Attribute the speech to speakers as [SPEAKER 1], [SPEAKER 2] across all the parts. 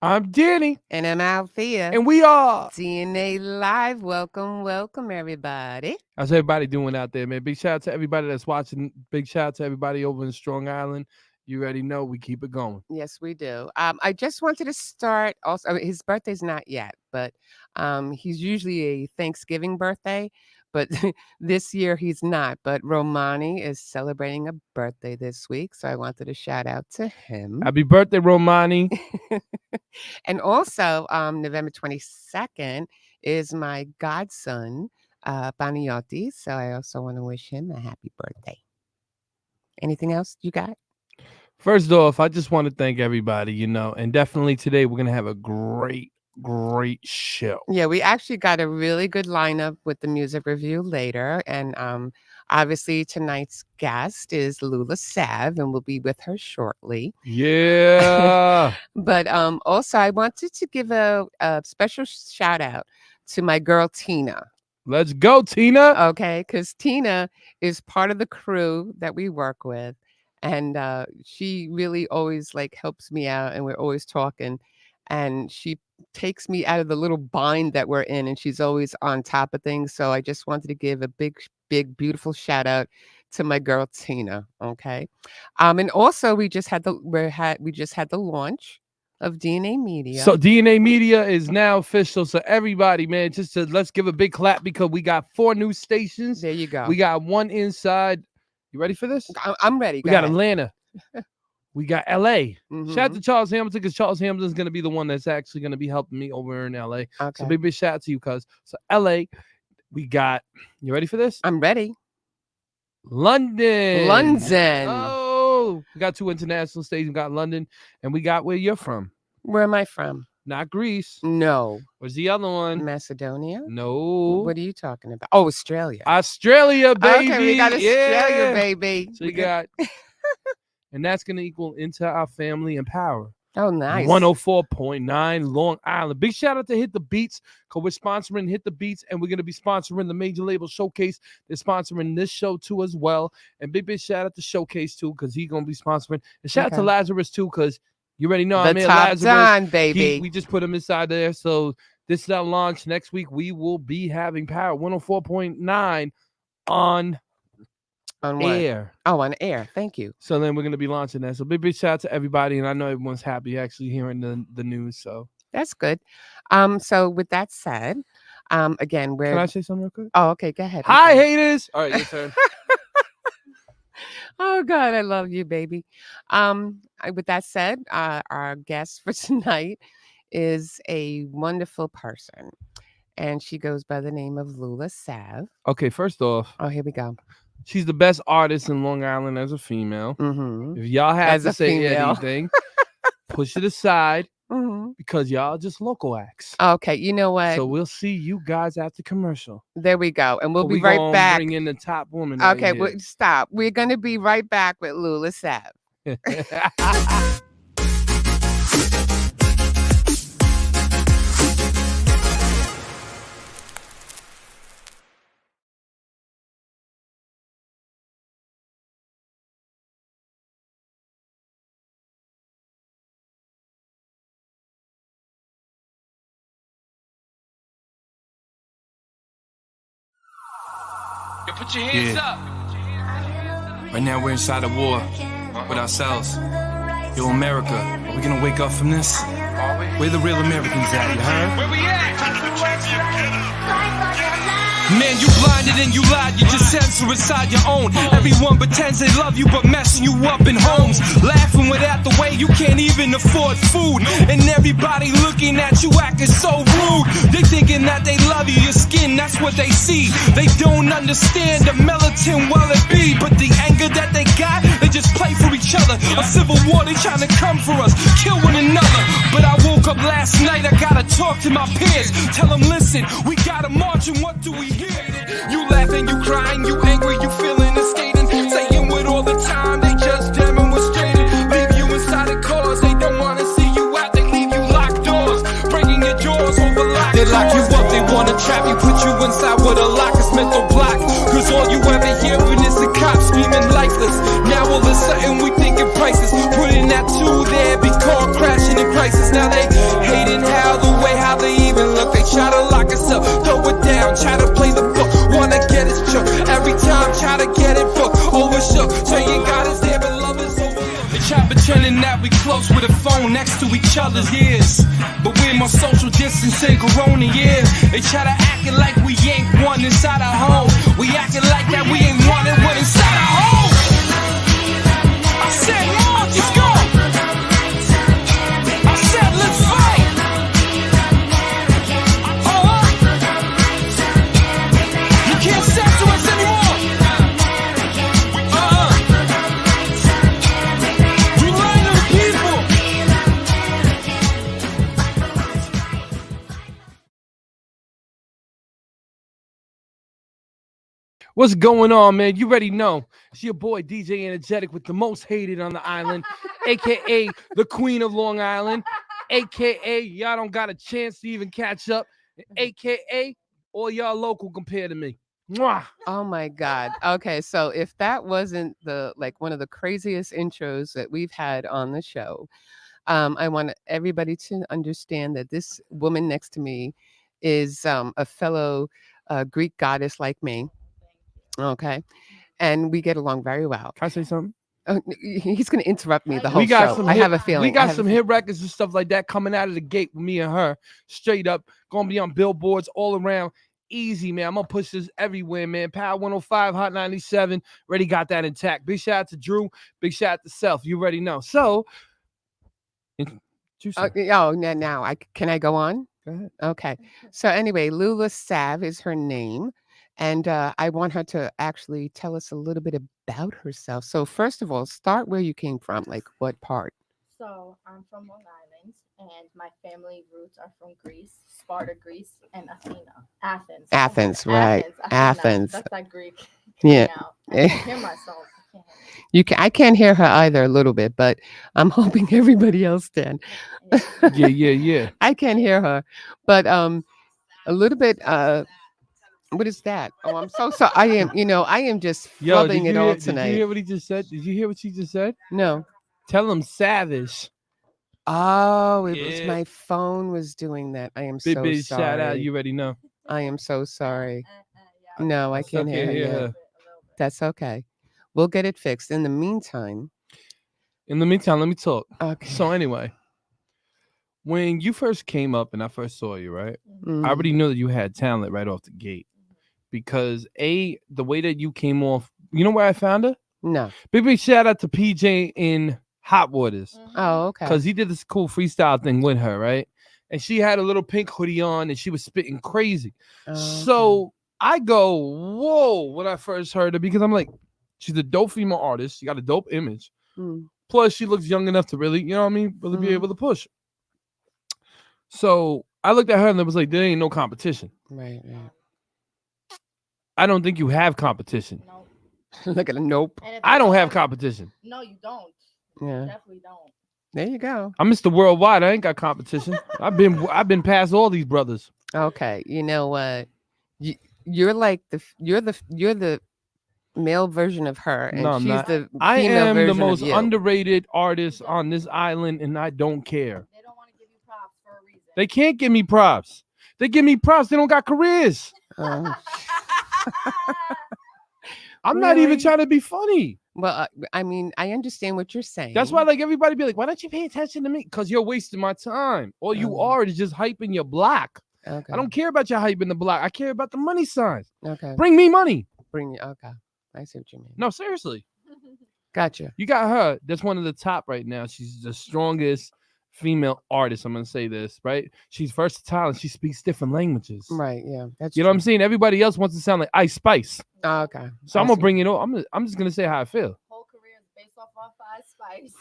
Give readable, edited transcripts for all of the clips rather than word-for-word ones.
[SPEAKER 1] I'm Danny.
[SPEAKER 2] And I'm Althea.
[SPEAKER 1] And we are
[SPEAKER 2] DNA Live. Welcome, welcome, everybody.
[SPEAKER 1] How's everybody doing out there, man? Big shout out to everybody that's watching. Big shout out to everybody over in Strong Island. You already know we keep it going.
[SPEAKER 2] Yes, we do. I just wanted to start also. His birthday's not yet, but he's usually a Thanksgiving birthday. But this year he's not. But Romani is celebrating a birthday this week. So I wanted to shout out to him.
[SPEAKER 1] Happy birthday, Romani.
[SPEAKER 2] And also, November 22nd is my godson, Baniotti. So I also want to wish him a happy birthday. Anything else you got?
[SPEAKER 1] First off, I just want to thank everybody, and definitely today we're going to have a great show.
[SPEAKER 2] Yeah, we actually got a really good lineup with the music review later. And obviously tonight's guest is LouLa Sav, and we'll be with her shortly.
[SPEAKER 1] Yeah.
[SPEAKER 2] But also I wanted to give a special shout out to my girl, Tina.
[SPEAKER 1] Let's go, Tina.
[SPEAKER 2] Okay, because Tina is part of the crew that we work with. And she really always helps me out, and we're always talking. And she takes me out of the little bind that we're in, and she's always on top of things. So I just wanted to give a big, beautiful shout out to my girl Tina. Okay, and also we just had the launch of DNA Media.
[SPEAKER 1] So DNA Media is now official. So everybody, man, let's give a big clap because we got 4 new stations.
[SPEAKER 2] There you go.
[SPEAKER 1] We got one inside. You ready for this?
[SPEAKER 2] I'm ready.
[SPEAKER 1] We got Atlanta. We got LA.
[SPEAKER 2] Mm-hmm.
[SPEAKER 1] Shout out to Charles Hamilton, because Charles Hamilton is going to be the one that's actually going to be helping me over in LA.
[SPEAKER 2] Okay.
[SPEAKER 1] So big shout out to you, cuz. So LA, we got, you ready for this?
[SPEAKER 2] I'm ready.
[SPEAKER 1] London.
[SPEAKER 2] Oh,
[SPEAKER 1] we got 2 international stations. We got London, and we got where you're from.
[SPEAKER 2] Where am I from?
[SPEAKER 1] Not Greece.
[SPEAKER 2] No.
[SPEAKER 1] Where's the other one?
[SPEAKER 2] Macedonia?
[SPEAKER 1] No.
[SPEAKER 2] What are you talking about? Oh, Australia.
[SPEAKER 1] Australia, baby.
[SPEAKER 2] Okay, we got Australia, baby.
[SPEAKER 1] So you got, and that's going to equal into our family and power.
[SPEAKER 2] Oh, nice.
[SPEAKER 1] 104.9 Long Island. Big shout out to Hit the Beats, because we're sponsoring Hit the Beats, and we're going to be sponsoring the Major Label Showcase. They're sponsoring this show too as well. And big shout out to Showcase too, because he's going to be sponsoring. And shout out to Lazarus too, because you already know
[SPEAKER 2] the
[SPEAKER 1] I'm in
[SPEAKER 2] top
[SPEAKER 1] Lazarus.
[SPEAKER 2] Don, baby.
[SPEAKER 1] We just put him inside there. So this is our launch. Next week we will be having power 104.9 on air.
[SPEAKER 2] Oh, on air. Thank you.
[SPEAKER 1] So then we're going to be launching that. So big shout out to everybody. And I know everyone's happy actually hearing the news. So
[SPEAKER 2] that's good. So with that said, again,
[SPEAKER 1] Can I say something real quick?
[SPEAKER 2] Oh, okay. Go ahead.
[SPEAKER 1] Hi, haters. All right, your turn.
[SPEAKER 2] Oh, God, I love you, baby. With that said, our guest for tonight is a wonderful person, and she goes by the name of LouLa Sav.
[SPEAKER 1] Okay, first off.
[SPEAKER 2] Oh, here we go.
[SPEAKER 1] She's the best artist in Long Island as a female.
[SPEAKER 2] Mm-hmm.
[SPEAKER 1] If y'all have to say anything, push it aside.
[SPEAKER 2] Mm-hmm.
[SPEAKER 1] Because y'all just local acts.
[SPEAKER 2] Okay, you know what?
[SPEAKER 1] So we'll see you guys after commercial.
[SPEAKER 2] There we go. And we'll be right back.
[SPEAKER 1] Bring in the top woman.
[SPEAKER 2] Okay, stop. We're going to be right back with LouLa Sav.
[SPEAKER 3] Yo, put your hands up. Right now we're inside a war with ourselves. Yo, America, are we gonna wake up from this? Where the real Americans at, you heard? Where we at? Man, you blinded and you lied, you just censor inside your own. Everyone pretends they love you, but messing you up in homes. Laughing without the way you can't even afford food. And everybody looking at you acting so rude. They thinking that they love you, your skin, that's what they see. They don't understand the militant well it be. But the anger that they got, they just play for each other. A civil war, they trying to come for us, kill one another. But I woke up last night, I gotta talk to my peers. Tell them, listen, we gotta march, and what do we hear? You laughing, you crying, you angry, you feeling and skating. Saying with all the time, they just demonstrated. Leave you inside of cars, they don't wanna see you out. They leave you locked doors, breaking your jaws over locked doors. They lock you up, they wanna trap you, put close with a phone next to each other's ears. But we're more social distancing corona years. They try to acting like we ain't one inside our home. We acting like that we ain't one and one inside our home. I said, Lord, just go. I said, let's fight. You can't censor us anymore. We lying to the people.
[SPEAKER 1] What's going on, man? You already know. It's your boy DJ Energetic with the most hated on the island, aka the Queen of Long Island, aka y'all don't got a chance to even catch up, aka all y'all local compared to me. Mwah.
[SPEAKER 2] Oh my God. Okay, so if that wasn't the like one of the craziest intros that we've had on the show, I want everybody to understand that this woman next to me is a fellow Greek goddess like me. Okay, and we get along very well.
[SPEAKER 1] Can I say something?
[SPEAKER 2] He's going to interrupt me the whole
[SPEAKER 1] We got
[SPEAKER 2] show.
[SPEAKER 1] some
[SPEAKER 2] I
[SPEAKER 1] hit,
[SPEAKER 2] have a feeling.
[SPEAKER 1] we
[SPEAKER 2] I
[SPEAKER 1] got
[SPEAKER 2] have a
[SPEAKER 1] some hit records and stuff like that coming out of the gate with me and her. Straight up, gonna be on billboards all around. Easy, man. I'm gonna push this everywhere, man. Power 105, Hot 97. Already got that intact. Big shout out to Drew. Big shout out to Self. You already know. So,
[SPEAKER 2] now can I go on?
[SPEAKER 1] Go ahead.
[SPEAKER 2] Okay. So anyway, LouLa Sav is her name, and I want her to actually tell us a little bit about herself. So first of all, start where you came from, like what part?
[SPEAKER 4] So I'm from Long Island, and my family roots are from Greece, Sparta, Greece, and Athens.
[SPEAKER 2] Athens, right?
[SPEAKER 4] Athens.
[SPEAKER 2] Athens.
[SPEAKER 4] That's that Greek.
[SPEAKER 2] Yeah.
[SPEAKER 4] Now. I can't hear myself.
[SPEAKER 2] I can't hear her either a little bit, but I'm hoping everybody else can.
[SPEAKER 1] Yeah.
[SPEAKER 2] I can't hear her, but a little bit. What is that? Oh, I'm so sorry. I am just
[SPEAKER 1] Yo,
[SPEAKER 2] flubbing it all tonight.
[SPEAKER 1] Did you hear what he just said? Did you hear what she just said?
[SPEAKER 2] No.
[SPEAKER 1] Tell him savage.
[SPEAKER 2] Oh, it was
[SPEAKER 1] Yeah.
[SPEAKER 2] my phone was doing that. I am
[SPEAKER 1] Big
[SPEAKER 2] so
[SPEAKER 1] big
[SPEAKER 2] sorry.
[SPEAKER 1] shout out. You already know.
[SPEAKER 2] I am so sorry.
[SPEAKER 4] Yeah,
[SPEAKER 2] No, I can't hear her yet. That's okay. We'll get it fixed. In the meantime.
[SPEAKER 1] In the meantime, let me talk.
[SPEAKER 2] Okay.
[SPEAKER 1] So anyway, when you first came up and I first saw you, right?
[SPEAKER 2] Mm.
[SPEAKER 1] I already knew that you had talent right off the gate. Because the way that you came off, you know where I found her?
[SPEAKER 2] No.
[SPEAKER 1] Big shout out to PJ in Hot Waters.
[SPEAKER 2] Oh, okay.
[SPEAKER 1] Because he did this cool freestyle thing with her, right? And she had a little pink hoodie on and she was spitting crazy.
[SPEAKER 2] Oh,
[SPEAKER 1] So I go, whoa, when I first heard her, because I'm like, she's a dope female artist. She got a dope image.
[SPEAKER 2] Mm.
[SPEAKER 1] Plus, she looks young enough to really, you know what I mean, really be
[SPEAKER 2] Mhm.
[SPEAKER 1] able to push. So I looked at her and it was like, there ain't no competition.
[SPEAKER 2] Right.
[SPEAKER 1] I don't think you have competition.
[SPEAKER 4] Nope.
[SPEAKER 2] Look at a nope.
[SPEAKER 1] I don't have competition.
[SPEAKER 4] No, you don't.
[SPEAKER 2] Yeah.
[SPEAKER 4] You definitely don't.
[SPEAKER 2] There you go.
[SPEAKER 1] I'm Mr. Worldwide. I ain't got competition. I've been past all these brothers.
[SPEAKER 2] Okay. You know what? You're like you're the male version of her, and
[SPEAKER 1] No, I'm
[SPEAKER 2] she's
[SPEAKER 1] not.
[SPEAKER 2] the female
[SPEAKER 1] I am
[SPEAKER 2] version
[SPEAKER 1] the most
[SPEAKER 2] of you.
[SPEAKER 1] underrated artist on this island, and I don't care.
[SPEAKER 4] They don't want to give you props for a reason.
[SPEAKER 1] They can't give me props. They give me props. They don't got careers.
[SPEAKER 2] Oh.
[SPEAKER 1] I'm not even
[SPEAKER 2] Really?
[SPEAKER 1] trying to be funny.
[SPEAKER 2] Well, I mean, I understand what you're saying.
[SPEAKER 1] That's why, like, everybody be like, "Why don't you pay attention to me?" Because you're wasting my time. All you
[SPEAKER 2] Oh.
[SPEAKER 1] are is just hyping your block.
[SPEAKER 2] Okay.
[SPEAKER 1] I don't care about your hype in the block. I care about the money signs.
[SPEAKER 2] Okay.
[SPEAKER 1] Bring me money.
[SPEAKER 2] Okay. I see what you mean.
[SPEAKER 1] No, seriously.
[SPEAKER 2] Gotcha.
[SPEAKER 1] You got her. That's one of the top right now. She's the strongest female artist. I'm gonna say this, right? She's versatile and she speaks different languages.
[SPEAKER 2] Right. Yeah. That's
[SPEAKER 1] You know what I'm saying? Everybody else wants to sound like Ice Spice.
[SPEAKER 2] Oh, okay.
[SPEAKER 1] So
[SPEAKER 2] I
[SPEAKER 1] I'm gonna
[SPEAKER 2] see.
[SPEAKER 1] bring it on. I'm just gonna say how I feel.
[SPEAKER 4] Whole career is based off Ice Spice.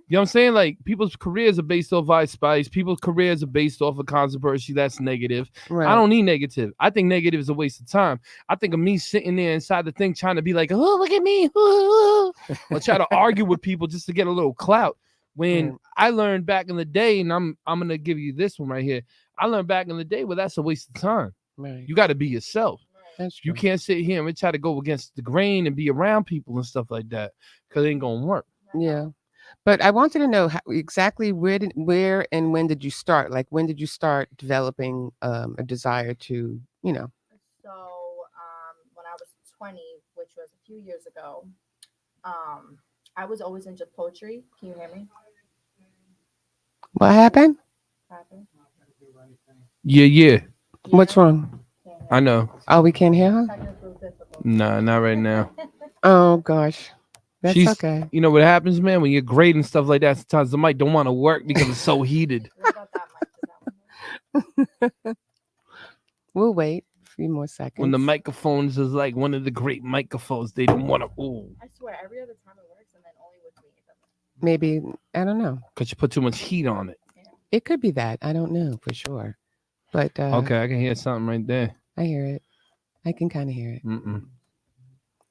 [SPEAKER 1] You know what I'm saying? Like people's careers are based off Ice Spice. People's careers are based off of controversy. That's negative.
[SPEAKER 2] Right.
[SPEAKER 1] I don't need negative. I think negative is a waste of time. I think of me sitting there inside the thing trying to be like, oh, look at me. Or try to argue with people just to get a little clout. When
[SPEAKER 2] Right.
[SPEAKER 1] I learned back in the day, and I'm gonna give you this one right here. I learned back in the day, well, that's a waste of time.
[SPEAKER 2] Right.
[SPEAKER 1] You got to be yourself.
[SPEAKER 2] That's true.
[SPEAKER 1] You can't sit here and try to go against the grain and be around people and stuff like that because it ain't gonna work.
[SPEAKER 2] Yeah. But I wanted to know exactly where and when did you start? Like, when did you start developing a desire to,
[SPEAKER 4] So when I was 20, which was a few years ago, I was always into poetry. Can you hear me?
[SPEAKER 2] What happened?
[SPEAKER 4] Happened?
[SPEAKER 1] Yeah.
[SPEAKER 2] What's wrong?
[SPEAKER 1] I know.
[SPEAKER 2] Oh, we can't hear her?
[SPEAKER 4] Technical difficulty.
[SPEAKER 1] Nah, not right now.
[SPEAKER 2] Oh, gosh. That's
[SPEAKER 1] She's,
[SPEAKER 2] okay.
[SPEAKER 1] you know what happens, man? When you're grading stuff like that, sometimes the mic don't want to work because it's so heated.
[SPEAKER 4] What about that mic? Is that one?
[SPEAKER 2] We'll wait a few more seconds.
[SPEAKER 1] When the microphones is like one of the great microphones, they don't want to. Ooh,
[SPEAKER 4] I swear, every other time it works, and then only with me it doesn't.
[SPEAKER 2] Maybe, I don't know.
[SPEAKER 1] because you put too much heat on it.
[SPEAKER 2] It could be that. I don't know for sure. But
[SPEAKER 1] Okay, I can hear something right there.
[SPEAKER 2] I hear it. I can kind of hear it.
[SPEAKER 1] Mm-mm.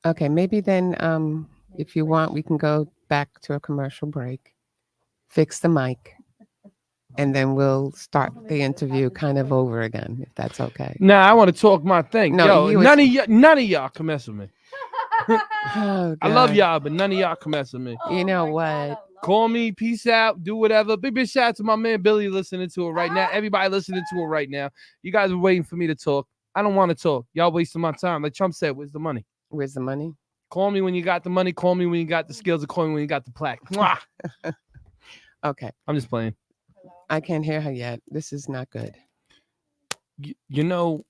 [SPEAKER 2] Okay, maybe then if you want, we can go back to a commercial break, fix the mic, and then we'll start the interview kind of over again, if that's okay.
[SPEAKER 1] Nah, I want to talk my thing.
[SPEAKER 2] No,
[SPEAKER 1] Yo,
[SPEAKER 2] you was-
[SPEAKER 1] none of y'all can mess with me.
[SPEAKER 2] Oh,
[SPEAKER 1] I love
[SPEAKER 2] God.
[SPEAKER 1] y'all, but none of y'all can mess with me.
[SPEAKER 2] You know what?
[SPEAKER 1] Call me, peace out, do whatever. Big shout out to my man Billy listening to it right now. Everybody listening to it right now. You guys are waiting for me to talk. I don't want to talk. Y'all wasting my time. Like Trump said, where's the money?
[SPEAKER 2] Where's the money?
[SPEAKER 1] Call me when you got the money. Call me when you got the skills. Or call me when you got the plaque. Mwah!
[SPEAKER 2] Okay,
[SPEAKER 1] I'm just playing.
[SPEAKER 2] I can't hear her yet. This is not good.
[SPEAKER 1] You know,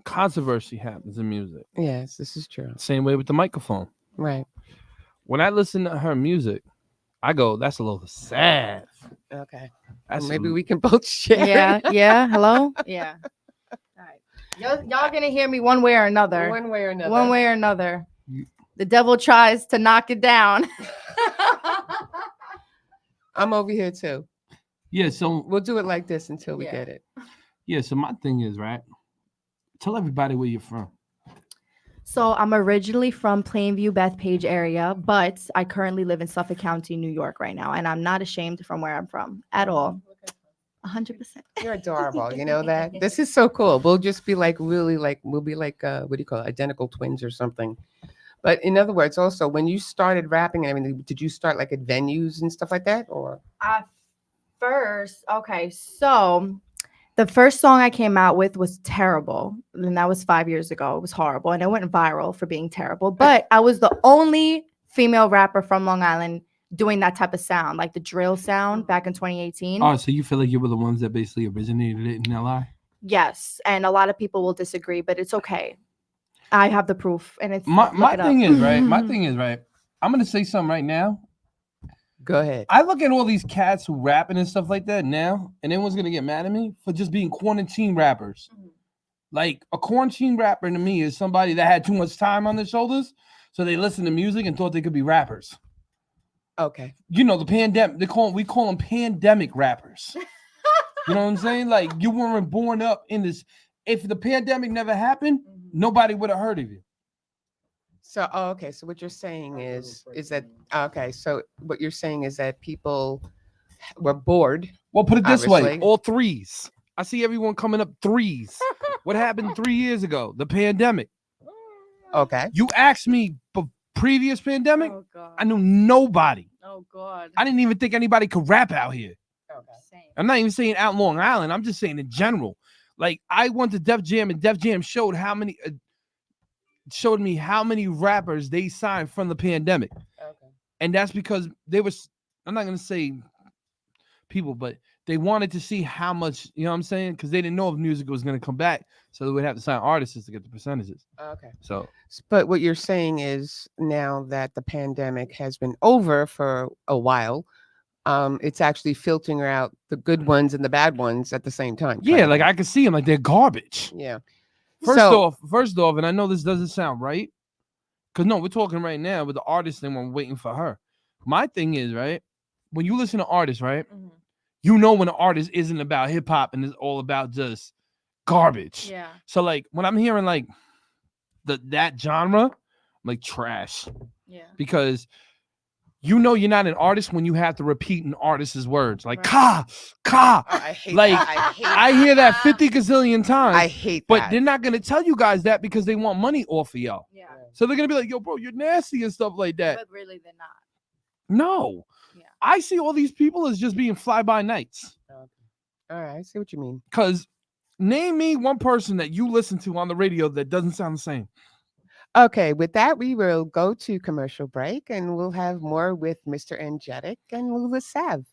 [SPEAKER 1] controversy happens in music.
[SPEAKER 2] Yes, this is true.
[SPEAKER 1] Same way with the microphone.
[SPEAKER 2] Right.
[SPEAKER 1] When I listen to her music, I go, that's a little sad.
[SPEAKER 2] Okay.
[SPEAKER 1] That's
[SPEAKER 2] Maybe
[SPEAKER 1] a-
[SPEAKER 2] we can both share.
[SPEAKER 4] Yeah. Hello. Yeah. All right. Y'all gonna hear me one way or another.
[SPEAKER 2] One way or another.
[SPEAKER 4] One way or another. The devil tries to knock it down.
[SPEAKER 2] I'm over here too.
[SPEAKER 1] Yeah, so
[SPEAKER 2] We'll do it like this until we
[SPEAKER 4] Yeah.
[SPEAKER 2] get it.
[SPEAKER 1] so my thing is, right? Tell everybody where you're from.
[SPEAKER 4] So I'm originally from Plainview, Bethpage area, but I currently live in Suffolk County, New York right now, and I'm not ashamed from where I'm from at all. 100%.
[SPEAKER 2] You're adorable. You know that? This is so cool. We'll just be like really like we'll be like what do you call it? Identical twins or something. But in other words, also when you started rapping, I mean, did you start like at venues and stuff like that, or?
[SPEAKER 4] At first, okay, so the first song I came out with was terrible, and that was 5 years ago. It was horrible, and it went viral for being terrible. But I was the only female rapper from Long Island doing that type of sound, like the drill sound back in 2018.
[SPEAKER 1] Oh, so you feel like you were the ones that basically originated it in LI?
[SPEAKER 4] Yes, and a lot of people will disagree, but it's okay. I have the proof, and it's
[SPEAKER 1] My
[SPEAKER 4] look it up.
[SPEAKER 1] thing is, right? My thing is, right? I'm gonna say something right now.
[SPEAKER 2] Go ahead.
[SPEAKER 1] I look at all these cats who rapping and stuff like that now, and everyone's gonna get mad at me for just being quarantine rappers.
[SPEAKER 4] Mhm.
[SPEAKER 1] Like a quarantine rapper to me is somebody that had too much time on their shoulders, so they listened to music and thought they could be rappers.
[SPEAKER 2] Okay.
[SPEAKER 1] You know, the pandemic. We call them pandemic rappers. You know what I'm saying? Like you weren't born up in this. If the pandemic never happened, nobody would have heard of you.
[SPEAKER 2] So, okay. So what you're saying is that okay? So what you're saying is that people were bored.
[SPEAKER 1] Well, put it this way:
[SPEAKER 2] Obviously.
[SPEAKER 1] all threes. I see everyone coming up threes. What happened 3 years ago? The pandemic.
[SPEAKER 2] Okay.
[SPEAKER 1] You asked me previous pandemic.
[SPEAKER 4] Oh god.
[SPEAKER 1] I knew nobody.
[SPEAKER 4] Oh god.
[SPEAKER 1] I didn't even think anybody could rap out here.
[SPEAKER 2] Okay.
[SPEAKER 4] Same.
[SPEAKER 1] I'm not even saying out Long Island. I'm just saying in general. Like I went to Def Jam and Def Jam showed me how many rappers they signed from the pandemic.
[SPEAKER 2] Okay.
[SPEAKER 1] And that's because they was, I'm not gonna say people, but they wanted to see how much, you know what I'm saying? Because they didn't know if music was gonna come back. So they would have to sign artists to get the percentages.
[SPEAKER 2] Okay.
[SPEAKER 1] So
[SPEAKER 2] But what you're saying is now that the pandemic has been over for a while, it's actually filtering out the good ones and the bad ones at the same time. kind
[SPEAKER 1] yeah,
[SPEAKER 2] of
[SPEAKER 1] like
[SPEAKER 2] thing.
[SPEAKER 1] I could see them like they're garbage.
[SPEAKER 2] Yeah.
[SPEAKER 1] First
[SPEAKER 2] So-
[SPEAKER 1] off, and I know this doesn't sound right. Because no, we're talking right now with the artist and we're waiting for her. My thing is, right, when you listen to artists, right,
[SPEAKER 4] Mhm.
[SPEAKER 1] you know when an artist isn't about hip hop and is all about just garbage.
[SPEAKER 4] Yeah.
[SPEAKER 1] So like when I'm hearing like that genre, I'm like trash.
[SPEAKER 4] Yeah.
[SPEAKER 1] Because you know you're not an artist when you have to repeat an artist's words. Like
[SPEAKER 4] Right.
[SPEAKER 1] ka.
[SPEAKER 2] Oh, I hate
[SPEAKER 1] Like,
[SPEAKER 2] that. I hate
[SPEAKER 1] I hear that 50 gazillion times.
[SPEAKER 2] I hate
[SPEAKER 1] but
[SPEAKER 2] that.
[SPEAKER 1] they're not gonna tell you guys that because they want money off of y'all.
[SPEAKER 4] Yeah.
[SPEAKER 1] So they're gonna be like, yo, bro, you're nasty and stuff like that.
[SPEAKER 4] But really, they're not.
[SPEAKER 1] No.
[SPEAKER 4] Yeah.
[SPEAKER 1] I see all these people as just being fly by nights.
[SPEAKER 2] All right, I see what you mean.
[SPEAKER 1] Because name me one person that you listen to on the radio that doesn't sound the same.
[SPEAKER 2] Okay, with that, we will go to commercial break and we'll have more with Mr. Angelic and LouLa Sav.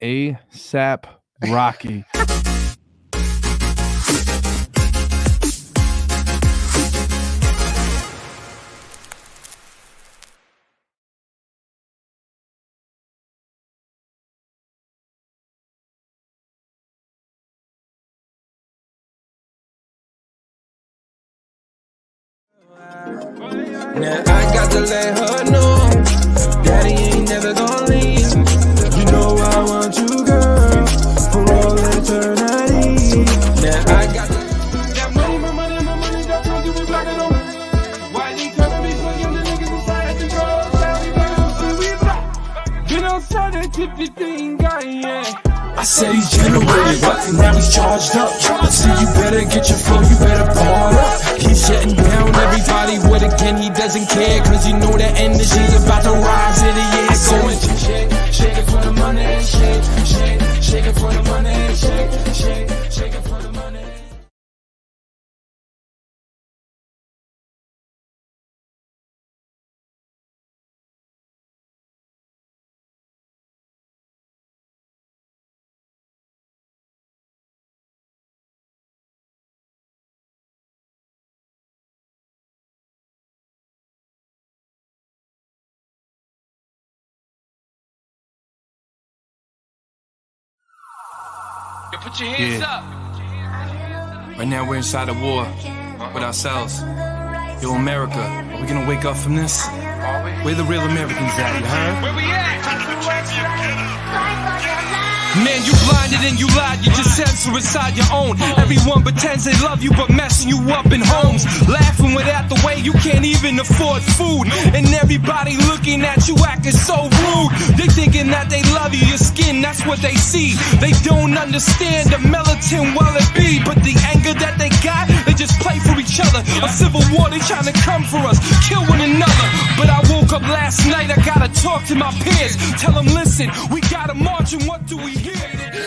[SPEAKER 1] A$AP Rocky.
[SPEAKER 3] Now I got to let her know Daddy ain't never gonna leave. You know I want you, girl, for all eternity. Now I got that money, my money, my money, that's what you be blocking on. Why you tell me for you, the niggas inside the control? We block. Been outside that tippy thing, guy, yeah. I said he's generated, but now he's charged up. I said you better get your flow, you better ball up. He's shutting down everybody with again, he doesn't care. Cause you know that energy's about to rise in the air. Going shake it for the money, shake it for the money, shake it for the money. Put your hands up. Right now we're inside a war with ourselves. Yo, America, are we gonna wake up from this? Where the real Americans at, you heard? Where we at? Man, you blinded and you lied, you just censor inside your own. Everyone pretends they love you, but messing you up in homes. Laughing without the way you can't even afford food. And everybody looking at you acting so rude. They thinking that they love you, your skin, that's what they see. They don't understand the melatonin well it be. But the anger that they got, they just play for each other. A civil war, they trying to come for us, kill one another. But I woke up last night, I gotta talk to my peers. Tell them, listen, we gotta march and what do we hear?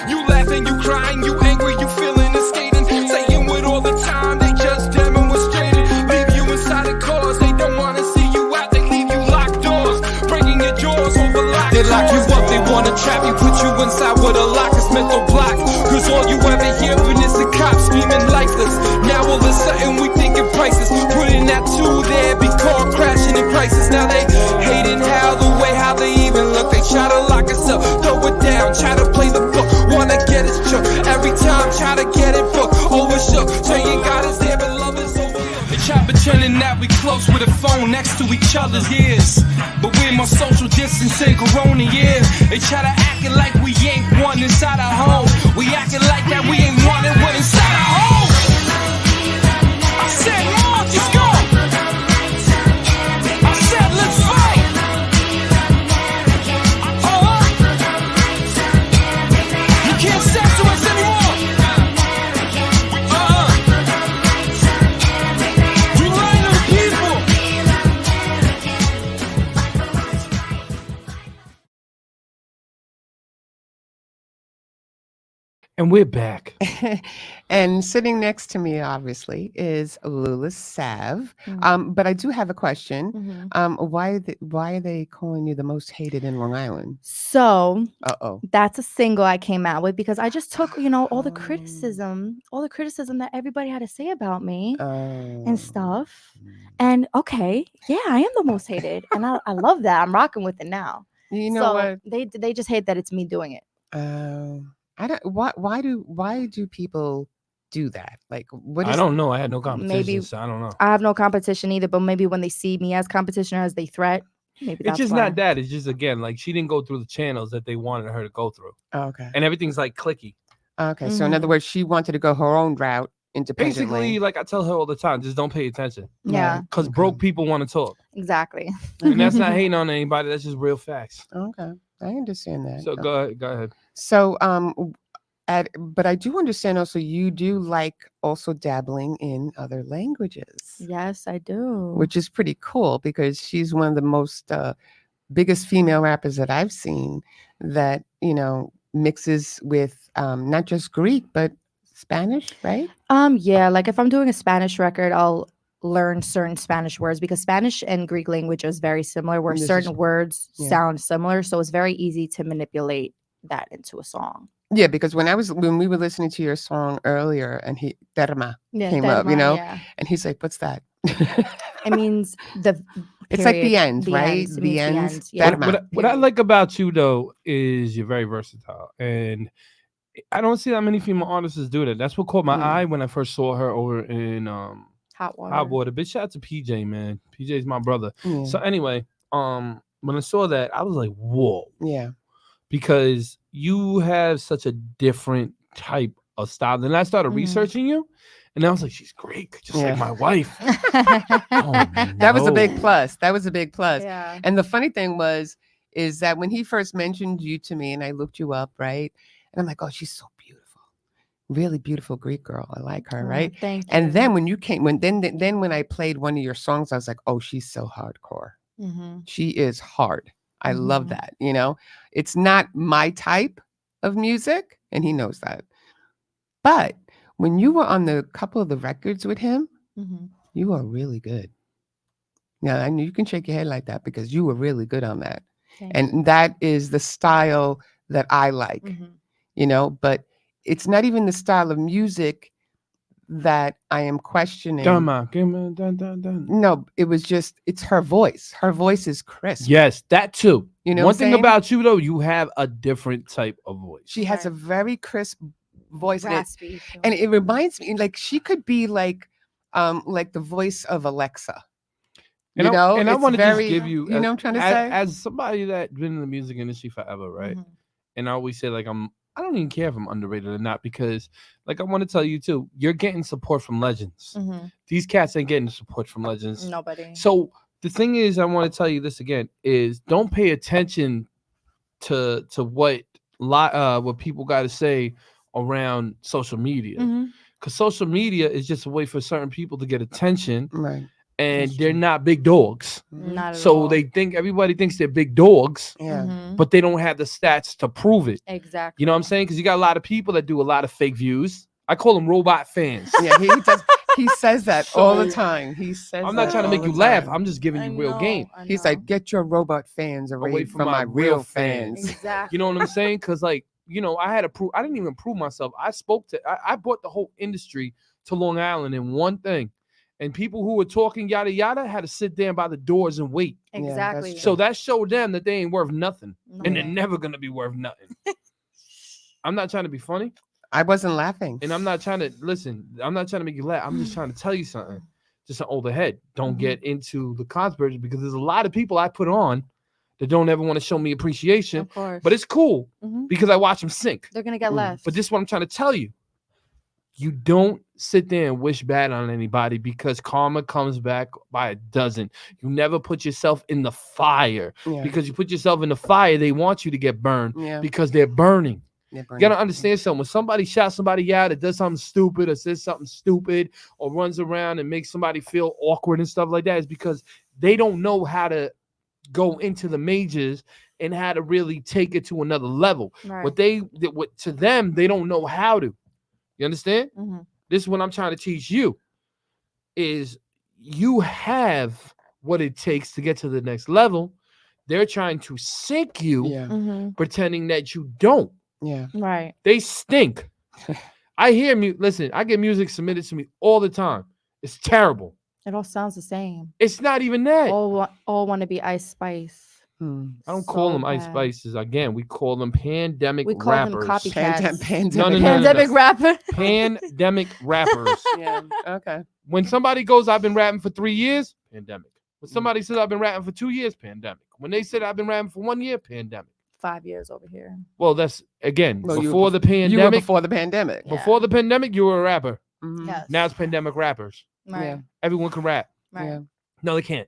[SPEAKER 3] You laughing, you crying, you angry, you feeling and skating. Saying with all the time, they just demonstrated. Leave you inside of cars, they don't wanna see you out. They leave you locked doors, breaking your jaws over locked. They lock you up, they wanna trap you, put you inside with a lock, it's mental block. Cause all you ever hear when is the cops screaming lifeless. Now all of a sudden we thinking prices. Putting that two there, be caught crashing in crisis. Now they hating how they even look. They try to lock us up, throw it down, try to play the book. Wanna get us shook, every time try to get it booked. Overshook, saying God is there but love is overlooked. They try pretending that we close with a phone next to each other's ears. But we're more social distancing corona years. They try to acting like we ain't one inside our home. We acting like that we ain't one and one inside our home. I said, Lord, just go. I said, let's fight. You can't censor us anymore. We lying to the people.
[SPEAKER 1] And we're back.
[SPEAKER 2] And sitting next to me, obviously, is LouLa Sav. But I do have a question. Why are they calling you the most hated in Long Island?
[SPEAKER 4] So
[SPEAKER 2] Uh-oh.
[SPEAKER 4] that's a single I came out with because I just took, all the criticism that everybody had to say about me and stuff. And okay, yeah, I am the most hated. And I love that. I'm rocking with it now.
[SPEAKER 2] You know
[SPEAKER 4] So
[SPEAKER 2] what?
[SPEAKER 4] they just hate that it's me doing it.
[SPEAKER 2] I don't. Why do people do that? Like, what is?
[SPEAKER 1] I don't know. I had no competition,
[SPEAKER 4] Maybe-
[SPEAKER 1] so I don't know.
[SPEAKER 4] I have no competition either, but maybe when they see me as competition or as they threat, maybe
[SPEAKER 1] It's
[SPEAKER 4] that's
[SPEAKER 1] just
[SPEAKER 4] why.
[SPEAKER 1] not that. It's just, again, like she didn't go through the channels that they wanted her to go through.
[SPEAKER 2] Oh, okay.
[SPEAKER 1] And everything's like clicky.
[SPEAKER 2] Okay. So in other words, she wanted to go her own route independently.
[SPEAKER 1] Basically, like I tell her all the time, just don't pay attention.
[SPEAKER 4] Yeah,
[SPEAKER 1] Because broke people want to talk.
[SPEAKER 4] exactly.
[SPEAKER 1] And that's not hating on anybody. That's just real facts.
[SPEAKER 2] Okay, I understand that.
[SPEAKER 1] So go ahead.
[SPEAKER 2] So but I do understand also you do like also dabbling in other languages.
[SPEAKER 4] Yes, I do.
[SPEAKER 2] Which is pretty cool because she's one of the most biggest female rappers that I've seen that, mixes with not just Greek, but Spanish, right?
[SPEAKER 4] Yeah, like if I'm doing a Spanish record, I'll learn certain Spanish words because Spanish and Greek language is very similar where
[SPEAKER 2] This
[SPEAKER 4] certain
[SPEAKER 2] is-
[SPEAKER 4] words
[SPEAKER 2] yeah.
[SPEAKER 4] sound similar. So it's very easy to manipulate that into a song.
[SPEAKER 2] Yeah, because when we were listening to your song earlier, and Terma
[SPEAKER 4] Yeah,
[SPEAKER 2] came up, you know,
[SPEAKER 4] yeah.
[SPEAKER 2] and he's like, "What's that?"
[SPEAKER 4] It means the
[SPEAKER 2] It's like the
[SPEAKER 4] period,
[SPEAKER 2] end, right?
[SPEAKER 4] ends. It
[SPEAKER 2] The
[SPEAKER 4] means the
[SPEAKER 2] ends.
[SPEAKER 4] ends. Yeah.
[SPEAKER 2] Terma.
[SPEAKER 1] What I like about you though is you're very versatile, and I don't see that many female artists do that. That's what caught my eye when I first saw her over in
[SPEAKER 4] Hot water.
[SPEAKER 1] Hot Water. Big shout out to PJ, man. PJ's my brother.
[SPEAKER 2] Yeah.
[SPEAKER 1] So anyway, when I saw that, I was like, whoa,
[SPEAKER 2] Yeah.
[SPEAKER 1] because you have such a different type of style. Then I started researching you, and I was like, she's great, just like my wife.
[SPEAKER 2] That was a big plus. That was a big plus.
[SPEAKER 4] Yeah.
[SPEAKER 2] And the funny thing is that when he first mentioned you to me, and I looked you up, right? And I'm like, oh, she's so beautiful, really beautiful Greek girl. I like her, right?
[SPEAKER 4] Thank you.
[SPEAKER 2] And then when you came, when I played one of your songs, I was like, oh, she's so hardcore. She is hard. I love that. You know, it's not my type of music, and he knows that. But when you were on the couple of the records with him, you are really good. Now, I know you can shake your head like that because you were really good on that. And that is the style that I like, you know, but it's not even the style of music that I am questioning. No, it's her voice. Her voice is crisp.
[SPEAKER 1] Yes, that too.
[SPEAKER 2] You know,
[SPEAKER 1] one thing about you though, you have a different type of voice.
[SPEAKER 2] She has a very crisp voice,
[SPEAKER 4] raspy,
[SPEAKER 2] and it reminds me, like, she could be like the voice of Alexa.
[SPEAKER 1] And I want to just give
[SPEAKER 2] you know what I'm trying to say?
[SPEAKER 1] As somebody that's been in the music industry forever, right? And I always say, like, I don't even care if I'm underrated or not, because, like, I want to tell you too, you're getting support from legends. These cats ain't getting support from legends.
[SPEAKER 4] Nobody.
[SPEAKER 1] So the thing is, I want to tell you this again, is don't pay attention to what people got to say around social media, because social media is just a way for certain people to get attention,
[SPEAKER 2] right?
[SPEAKER 1] And they're not big dogs.
[SPEAKER 4] Not at
[SPEAKER 1] so
[SPEAKER 4] all.
[SPEAKER 1] Everybody thinks they're big dogs,
[SPEAKER 2] Yeah.
[SPEAKER 1] but they don't have the stats to prove it.
[SPEAKER 4] Exactly.
[SPEAKER 1] You know what I'm saying? Because you got a lot of people that do a lot of fake views. I call them robot fans.
[SPEAKER 2] Yeah, he does. He says that all the time. He says
[SPEAKER 1] I'm not trying to make you laugh. I'm just giving you real game.
[SPEAKER 2] He's like, get your robot fans away from my real fans.
[SPEAKER 4] Exactly.
[SPEAKER 1] You know what I'm saying? Because, like, you know, I didn't even prove myself. I brought the whole industry to Long Island in one thing. And people who were talking yada yada had to sit there by the doors and wait.
[SPEAKER 4] Exactly.
[SPEAKER 2] Yeah,
[SPEAKER 1] so that showed them that they ain't worth nothing. And they're never gonna be worth nothing. I'm not trying to be funny.
[SPEAKER 2] I wasn't laughing.
[SPEAKER 1] And I'm not trying to I'm not trying to make you laugh. I'm just trying to tell you something. Just an older head. Don't get into the conspiracy, because there's a lot of people I put on that don't ever want to show me appreciation.
[SPEAKER 4] Of course.
[SPEAKER 1] But it's cool because I watch them sink.
[SPEAKER 4] They're gonna get less.
[SPEAKER 1] But this is what I'm trying to tell you. You don't sit there and wish bad on anybody, because karma comes back by a dozen. You never put yourself in the fire, because you put yourself in the fire, they want you to get burned because they're burning. You gotta understand something. When somebody shouts somebody out, that does something stupid or says something stupid or runs around and makes somebody feel awkward and stuff like that, is because they don't know how to go into the majors and how to really take it to another level.
[SPEAKER 4] Right.
[SPEAKER 1] To them, they don't know how to. You understand? This is what I'm trying to teach you, is you have what it takes to get to the next level. They're trying to sink you, pretending that you don't.
[SPEAKER 2] Yeah.
[SPEAKER 4] Right.
[SPEAKER 1] They stink. I hear listen, I get music submitted to me all the time. It's terrible.
[SPEAKER 4] It all sounds the same.
[SPEAKER 1] It's not even that.
[SPEAKER 4] All want to be Ice Spice.
[SPEAKER 1] I don't call them Ice Spices. Again, we call them pandemic rappers.
[SPEAKER 4] We call them copycats.
[SPEAKER 2] Pandemic
[SPEAKER 4] rapper.
[SPEAKER 1] Pandemic rappers.
[SPEAKER 2] Yeah. Okay.
[SPEAKER 1] When somebody goes, I've been rapping for 3 years, pandemic. When somebody says I've been rapping for 2 years, pandemic. When they said I've been rapping for 1 year, pandemic.
[SPEAKER 4] 5 years over here.
[SPEAKER 1] Well, that's again
[SPEAKER 2] Well,
[SPEAKER 1] before the pandemic.
[SPEAKER 2] You were before the pandemic.
[SPEAKER 4] Yeah.
[SPEAKER 1] Before the pandemic, you were a rapper.
[SPEAKER 4] Yes.
[SPEAKER 1] Now it's pandemic rappers.
[SPEAKER 4] Right.
[SPEAKER 2] Yeah.
[SPEAKER 1] Everyone can rap.
[SPEAKER 4] Right.
[SPEAKER 2] Yeah.
[SPEAKER 1] No, they can't.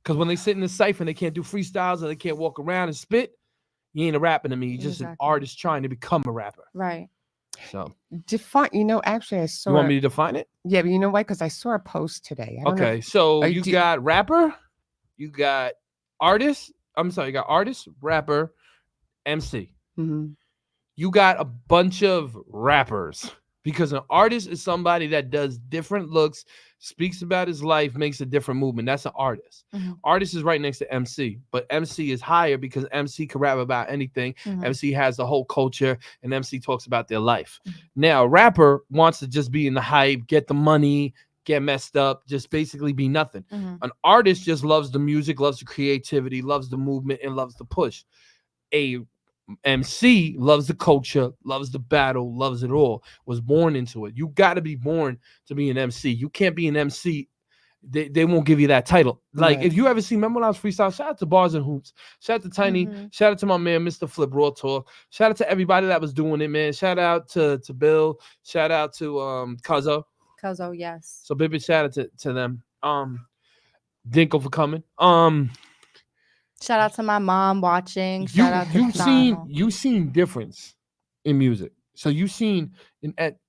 [SPEAKER 1] Because when they sit in the cypher and they can't do freestyles or they can't walk around and spit, you ain't a rapper to me. You're just an artist trying to become a rapper.
[SPEAKER 4] Right.
[SPEAKER 1] So
[SPEAKER 2] Define. You know, actually, I saw.
[SPEAKER 1] you want me to define it?
[SPEAKER 2] Yeah, but you know why? Because I saw a post today. I don't know
[SPEAKER 1] Okay, so
[SPEAKER 2] you
[SPEAKER 1] got rapper, you got artist. I'm sorry, you got artist, rapper, MC.
[SPEAKER 2] Mm-hmm.
[SPEAKER 1] You got a bunch of rappers. Because an artist is somebody that does different looks, speaks about his life, makes a different movement. That's an artist.
[SPEAKER 4] Mhm.
[SPEAKER 1] Artist is right next to MC, but MC is higher because MC can rap about anything.
[SPEAKER 4] Mhm.
[SPEAKER 1] MC has the whole culture, and MC talks about their life.
[SPEAKER 4] Mhm.
[SPEAKER 1] Now, a rapper wants to just be in the hype, get the money, get messed up, just basically be nothing.
[SPEAKER 4] Mhm.
[SPEAKER 1] An artist just loves the music, loves the creativity, loves the movement, and loves the push. A MC loves the culture, loves the battle, loves it all, was born into it. You got to be born to be an MC. You can't be an MC. They won't give you that title. Like,
[SPEAKER 2] Right.
[SPEAKER 1] if you ever see, remember when I was freestyle, shout out to Bars and Hoops, shout out to Tiny,
[SPEAKER 4] Mhm.
[SPEAKER 1] shout out to my man, Mr. Flip Raw Talk, shout out to everybody that was doing it, man. Shout out to Bill, shout out to Cuzzo.
[SPEAKER 4] Cuzzo, yes.
[SPEAKER 1] So big shout out to them. Dinko for coming.
[SPEAKER 4] Shout out to my mom watching. Shout out to Donald.
[SPEAKER 1] You seen difference in music. So you seen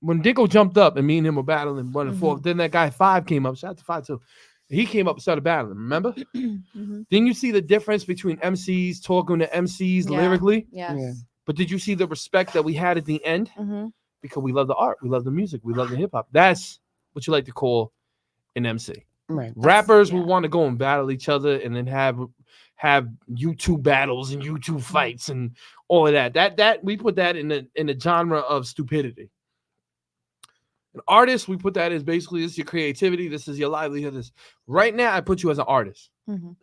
[SPEAKER 1] when Dinko jumped up and me and him were battling one and forth. Then that guy 5 came up. Shout out to 5 too. He came up and started battling. Remember?
[SPEAKER 4] Mhm.
[SPEAKER 1] Didn't you see the difference between MCs talking to MCs
[SPEAKER 4] Yeah.
[SPEAKER 1] lyrically?
[SPEAKER 4] Yes.
[SPEAKER 2] Yeah.
[SPEAKER 1] But did you see the respect that we had at the end?
[SPEAKER 4] Mhm.
[SPEAKER 1] Because we love the art, we love the music, we love the hip hop. That's what you like to call an MC.
[SPEAKER 2] Right.
[SPEAKER 1] Rappers will
[SPEAKER 4] yeah.
[SPEAKER 1] want to go and battle each other and then have YouTube battles and YouTube fights and all of that. That we put that in the genre of stupidity. An artist, we put that as basically this is your creativity, this is your livelihood. This right now, I put you as an artist.
[SPEAKER 4] Mhm.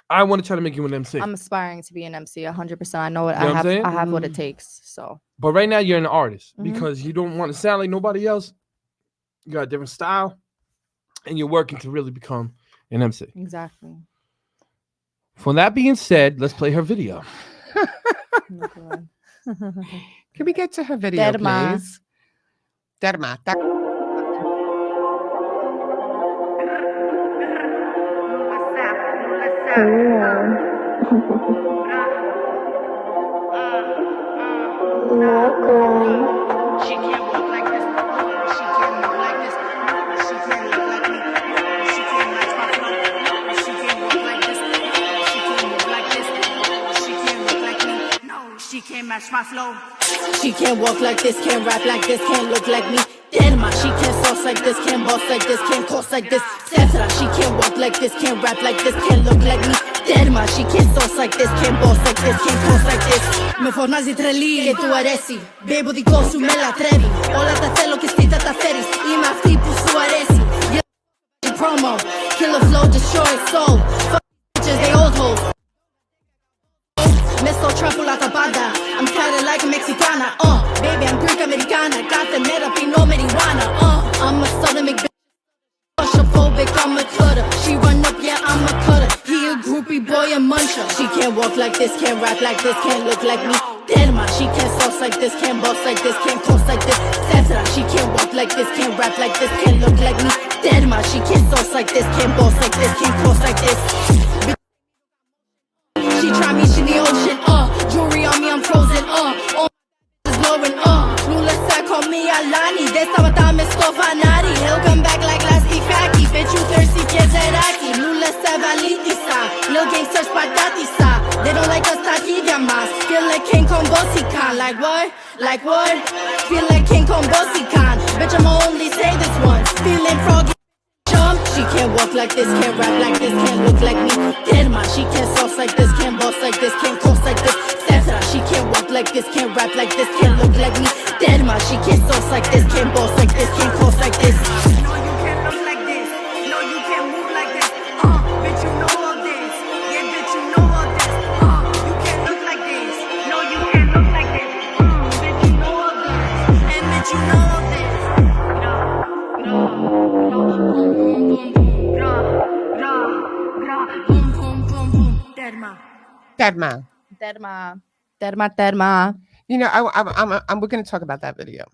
[SPEAKER 1] I want to try to make you an MC.
[SPEAKER 4] I'm aspiring to be an MC 100%. I know what
[SPEAKER 1] You know what I'm saying?
[SPEAKER 4] I have what it takes. So
[SPEAKER 1] But right now, you're an artist
[SPEAKER 4] Mhm.
[SPEAKER 1] because you don't want to sound like nobody else. You got a different style, and you're working to really become an MC.
[SPEAKER 4] exactly.
[SPEAKER 1] For that being said, let's play her video.
[SPEAKER 4] Oh, God.
[SPEAKER 2] Can we get to her video,
[SPEAKER 4] Derma.
[SPEAKER 2] please? Derma.
[SPEAKER 5] She can't walk like this. She can't move like this. She can't look like me. She can't match my flow. She can't walk like this. She can't move like this. She can't look like me. No, she can't match my flow. She can't walk like this, can't rap like this, can't look like me. Denma, she can't sauce like this, can't boss like this, can't coast like this. Cetra, she can't walk like this, can't rap like this, can't look like me. Denma, she can't sauce like this, can't boss like this, can't coast like this. Με φωνάζει τρελή και του αρέσει. Baby, δικό σου με λατρεύει. Όλα τα θέλω και εσύ θα τα φέρεις. Είμαι αυτή που σου αρέσει. Yeah, promo, kill a flow, destroy a soul. Fuck bitches, they old hoes. Mesto trapo la tapada. I'm tatted like a Mexicana. Baby, I'm Greek Americana. Got the meta, no marijuana. I'm a southern McBitch. Claustrophobic, I'm a cutter. She run up, yeah, I'm a cutter. He a groupie boy, a muncher. She can't walk like this, can't rap like this, can't look like me. Derma, she can't sauce like this, can't boss like this, can't coast like this. Cetra, she can't walk like this, can't rap like this, can't look like me. Derma, she can't sauce like this, can't boss like this, can't coast like this. She try me, she in the ocean, jewelry on me, I'm frozen, all is glowing, LouLa Sav call me Alani, desta batame stofanari. He'll come back like lasty khaki, bitch you thirsty, kids Iraqi. LouLa Sav alitisa, lil gangsters patatisa. They don't like us, tahigamas. Feel like King Kong Bossy Khan, like what? Like what? Feel like King Kong Bossy Khan, bitch I'ma only say this once. Feeling froggy. She can't walk like this, can't rap like this, can't look like me. Derma, she can't sauce like this, can't boss like this, can't coast like this. Cetra, she can't walk like this, can't rap like this, can't look like me. Derma, she can't sauce like this, can't boss like this, can't coast like this. No, you can't look like this. No, you can't move like this. Bitch, you know all this. Yeah, bitch, you know all this. You can't look like this. No, you can't look like this. Bitch, you know all this. And bitch, you know all this.
[SPEAKER 2] Derma.
[SPEAKER 4] Derma. Derma. Derma.
[SPEAKER 2] You know, we're going to talk about that video.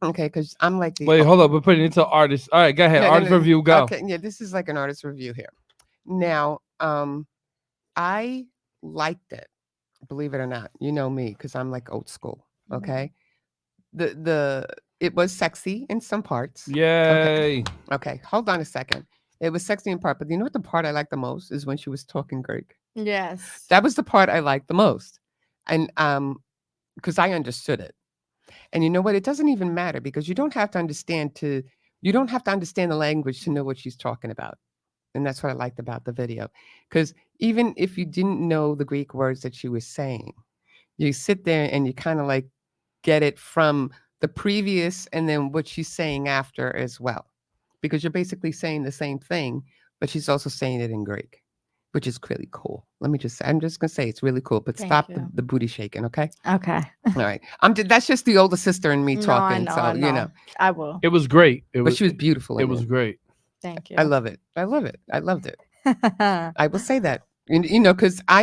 [SPEAKER 2] Okay, because I'm like the
[SPEAKER 1] Wait, hold up. We're putting it into artists. All right, go ahead.
[SPEAKER 2] No, no,
[SPEAKER 1] Artist
[SPEAKER 2] no.
[SPEAKER 1] review, go.
[SPEAKER 2] Okay, yeah, this is like an artist review here. Now, I liked it, believe it or not. You know me, because I'm like old school. Okay, it was sexy in some parts.
[SPEAKER 1] Yay.
[SPEAKER 2] Okay, hold on a second. It was sexy in part, but you know what the part I liked the most is when she was talking Greek.
[SPEAKER 4] Yes.
[SPEAKER 2] That was the part I liked the most, and because I understood it. And you know what? It doesn't even matter because you don't have to understand the language to know what she's talking about. And that's what I liked about the video. Because even if you didn't know the Greek words that she was saying, you sit there and you kind of like get it from the previous and then what she's saying after as well. Because you're basically saying the same thing, but she's also saying it in Greek, which is really cool. I'm just going to say it's really cool, but
[SPEAKER 4] Thank
[SPEAKER 2] stop
[SPEAKER 4] you.
[SPEAKER 2] the booty shaking, okay?
[SPEAKER 4] Okay.
[SPEAKER 2] All right. That's just the older sister and me
[SPEAKER 4] No,
[SPEAKER 2] talking.
[SPEAKER 4] I know. I will.
[SPEAKER 1] It was great.
[SPEAKER 2] But she was beautiful.
[SPEAKER 1] It was great.
[SPEAKER 4] Thank you.
[SPEAKER 2] I love it. I loved it. I will say that. You know, because I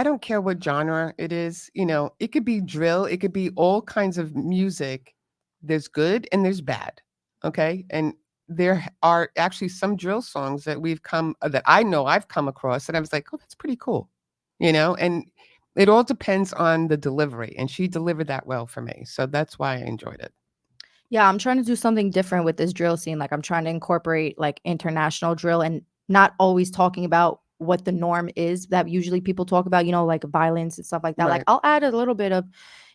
[SPEAKER 2] don't care what genre it is. You know, it could be drill. It could be all kinds of music. There's good and there's bad. Okay. And there are actually some drill songs that that I know I've come across and I was like, oh, that's pretty cool. You know, and it all depends on the delivery. And she delivered that well for me. So that's why I enjoyed it.
[SPEAKER 4] Yeah, I'm trying to do something different with this drill scene. Like I'm trying to incorporate like international drill and not always talking about what the norm is that usually people talk about, you know, like violence and stuff like that.
[SPEAKER 2] Right.
[SPEAKER 4] Like I'll add a little bit of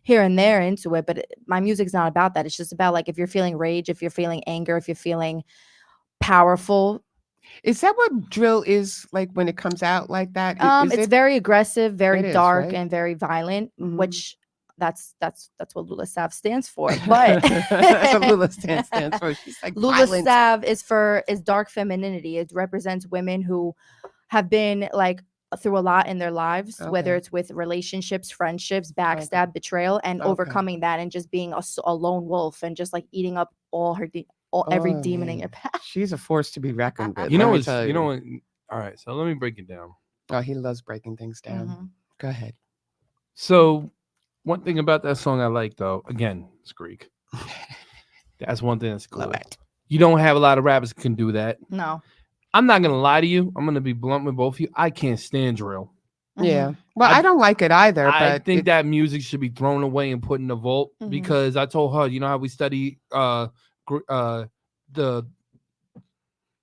[SPEAKER 4] here and there into it, but my music's not about that. It's just about like if you're feeling rage, if you're feeling anger, if you're feeling powerful.
[SPEAKER 2] Is that what drill is like when it comes out like that?
[SPEAKER 4] It's very aggressive, very
[SPEAKER 2] It is,
[SPEAKER 4] dark,
[SPEAKER 2] right?
[SPEAKER 4] and very violent,
[SPEAKER 2] Mhm.
[SPEAKER 4] which that's what LouLa Sav stands for. But
[SPEAKER 2] That's what LouLa stands for. She's like
[SPEAKER 4] LouLa
[SPEAKER 2] violent.
[SPEAKER 4] Sav is dark femininity. It represents women who have been like through a lot in their lives, whether
[SPEAKER 2] Okay.
[SPEAKER 4] it's with relationships, friendships, backstab, betrayal, and
[SPEAKER 2] Okay.
[SPEAKER 4] overcoming that, and just being a lone wolf and just like eating up all her every
[SPEAKER 2] Oh,
[SPEAKER 4] demon in
[SPEAKER 2] man.
[SPEAKER 4] your past.
[SPEAKER 2] She's a force to be reckoned with.
[SPEAKER 1] You know
[SPEAKER 2] let me
[SPEAKER 1] what's,
[SPEAKER 2] tell
[SPEAKER 1] you know what? All right, so let me break it down.
[SPEAKER 2] Oh, he loves breaking things down.
[SPEAKER 4] Mhm.
[SPEAKER 2] Go ahead.
[SPEAKER 1] So one thing about that song I like though, again, it's Greek. That's one thing that's cool.
[SPEAKER 2] Love it.
[SPEAKER 1] You don't have a lot of rappers that can do that.
[SPEAKER 4] No.
[SPEAKER 1] I'm not gonna lie to you. I'm gonna be blunt with both of you. I can't stand drill.
[SPEAKER 2] Yeah. Well, I don't like it either,
[SPEAKER 1] I
[SPEAKER 2] but
[SPEAKER 1] think that music should be thrown away and put in the vault
[SPEAKER 4] Mhm.
[SPEAKER 1] because I told her, you know how we study the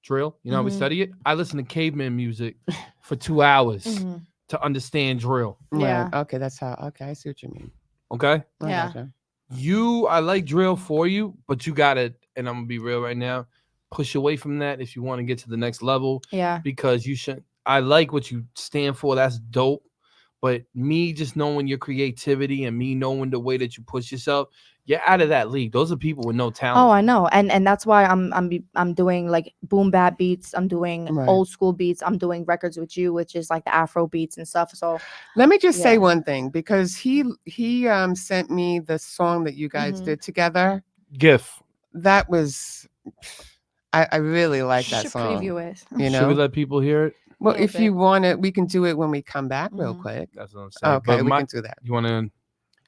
[SPEAKER 1] drill, you know how we
[SPEAKER 4] Mhm.
[SPEAKER 1] study it. I listen to caveman music for 2 hours
[SPEAKER 4] Mhm.
[SPEAKER 1] to understand drill.
[SPEAKER 4] Yeah.
[SPEAKER 2] Right. Okay, that's how. Okay, I see what you mean.
[SPEAKER 1] Okay,
[SPEAKER 2] I
[SPEAKER 4] Yeah.
[SPEAKER 2] gotcha.
[SPEAKER 1] I like drill for you, but you gotta, and I'm gonna be real right now, push away from that if you want to get to the next level.
[SPEAKER 4] Yeah.
[SPEAKER 1] Because you should. I like what you stand for. That's dope. But me just knowing your creativity and me knowing the way that you push yourself, you're out of that league. Those are people with no talent.
[SPEAKER 4] Oh, I know, and that's why I'm doing like boom bap beats. I'm doing
[SPEAKER 2] Right.
[SPEAKER 4] old school beats. I'm doing records with you, which is like the Afro beats and stuff. So
[SPEAKER 2] Let me just say
[SPEAKER 4] Yeah.
[SPEAKER 2] one thing because he sent me the song that you guys
[SPEAKER 4] Mhm.
[SPEAKER 2] did together.
[SPEAKER 1] GIF.
[SPEAKER 2] That was I really like that
[SPEAKER 4] should
[SPEAKER 2] song.
[SPEAKER 4] preview it.
[SPEAKER 2] You
[SPEAKER 1] Should we
[SPEAKER 2] know.
[SPEAKER 1] let people hear it?
[SPEAKER 2] Well,
[SPEAKER 4] little
[SPEAKER 2] if you
[SPEAKER 4] bit.
[SPEAKER 2] want it, we can do it when we come back real
[SPEAKER 4] Mhm.
[SPEAKER 2] quick.
[SPEAKER 1] That's what I'm saying.
[SPEAKER 2] Okay,
[SPEAKER 1] But
[SPEAKER 2] we can do that.
[SPEAKER 1] you want to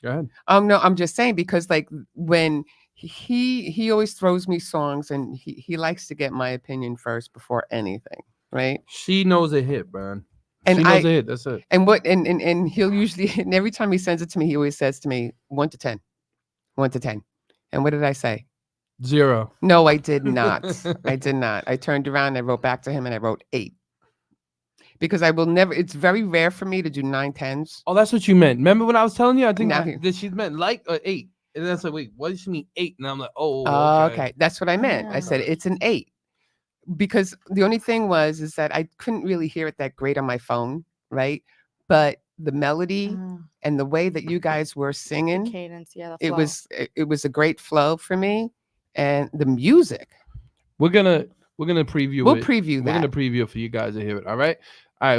[SPEAKER 1] go ahead?
[SPEAKER 2] No, I'm just saying because like when he always throws me songs and he likes to get my opinion first before anything, right?
[SPEAKER 1] She knows a hit, man.
[SPEAKER 2] And
[SPEAKER 1] She knows a hit. That's it.
[SPEAKER 2] And what and he'll usually and every time he sends it to me, he always says to me 1 to 10, 1 to 10. And what did I say?
[SPEAKER 1] 0.
[SPEAKER 2] No, I did not. I did not. I turned around and I wrote back to him and I wrote 8. Because I will never. It's very rare for me to do 9 10s.
[SPEAKER 1] Oh, that's what you meant. Remember when I was telling you? I think
[SPEAKER 2] Now he-
[SPEAKER 1] that she meant like 8. And then I said, wait, what does she mean 8? And I'm like, oh,
[SPEAKER 2] Okay, that's what I meant. I said it's an 8 because the only thing is that I couldn't really hear it that great on my phone, right? But the melody and the way that you guys were
[SPEAKER 4] The
[SPEAKER 2] singing,
[SPEAKER 4] cadence, yeah.
[SPEAKER 2] it was a great flow for me, and the music.
[SPEAKER 1] We're gonna preview
[SPEAKER 2] We'll
[SPEAKER 1] it.
[SPEAKER 2] preview
[SPEAKER 1] We're
[SPEAKER 2] that.
[SPEAKER 1] gonna preview it for you guys to hear it. All right.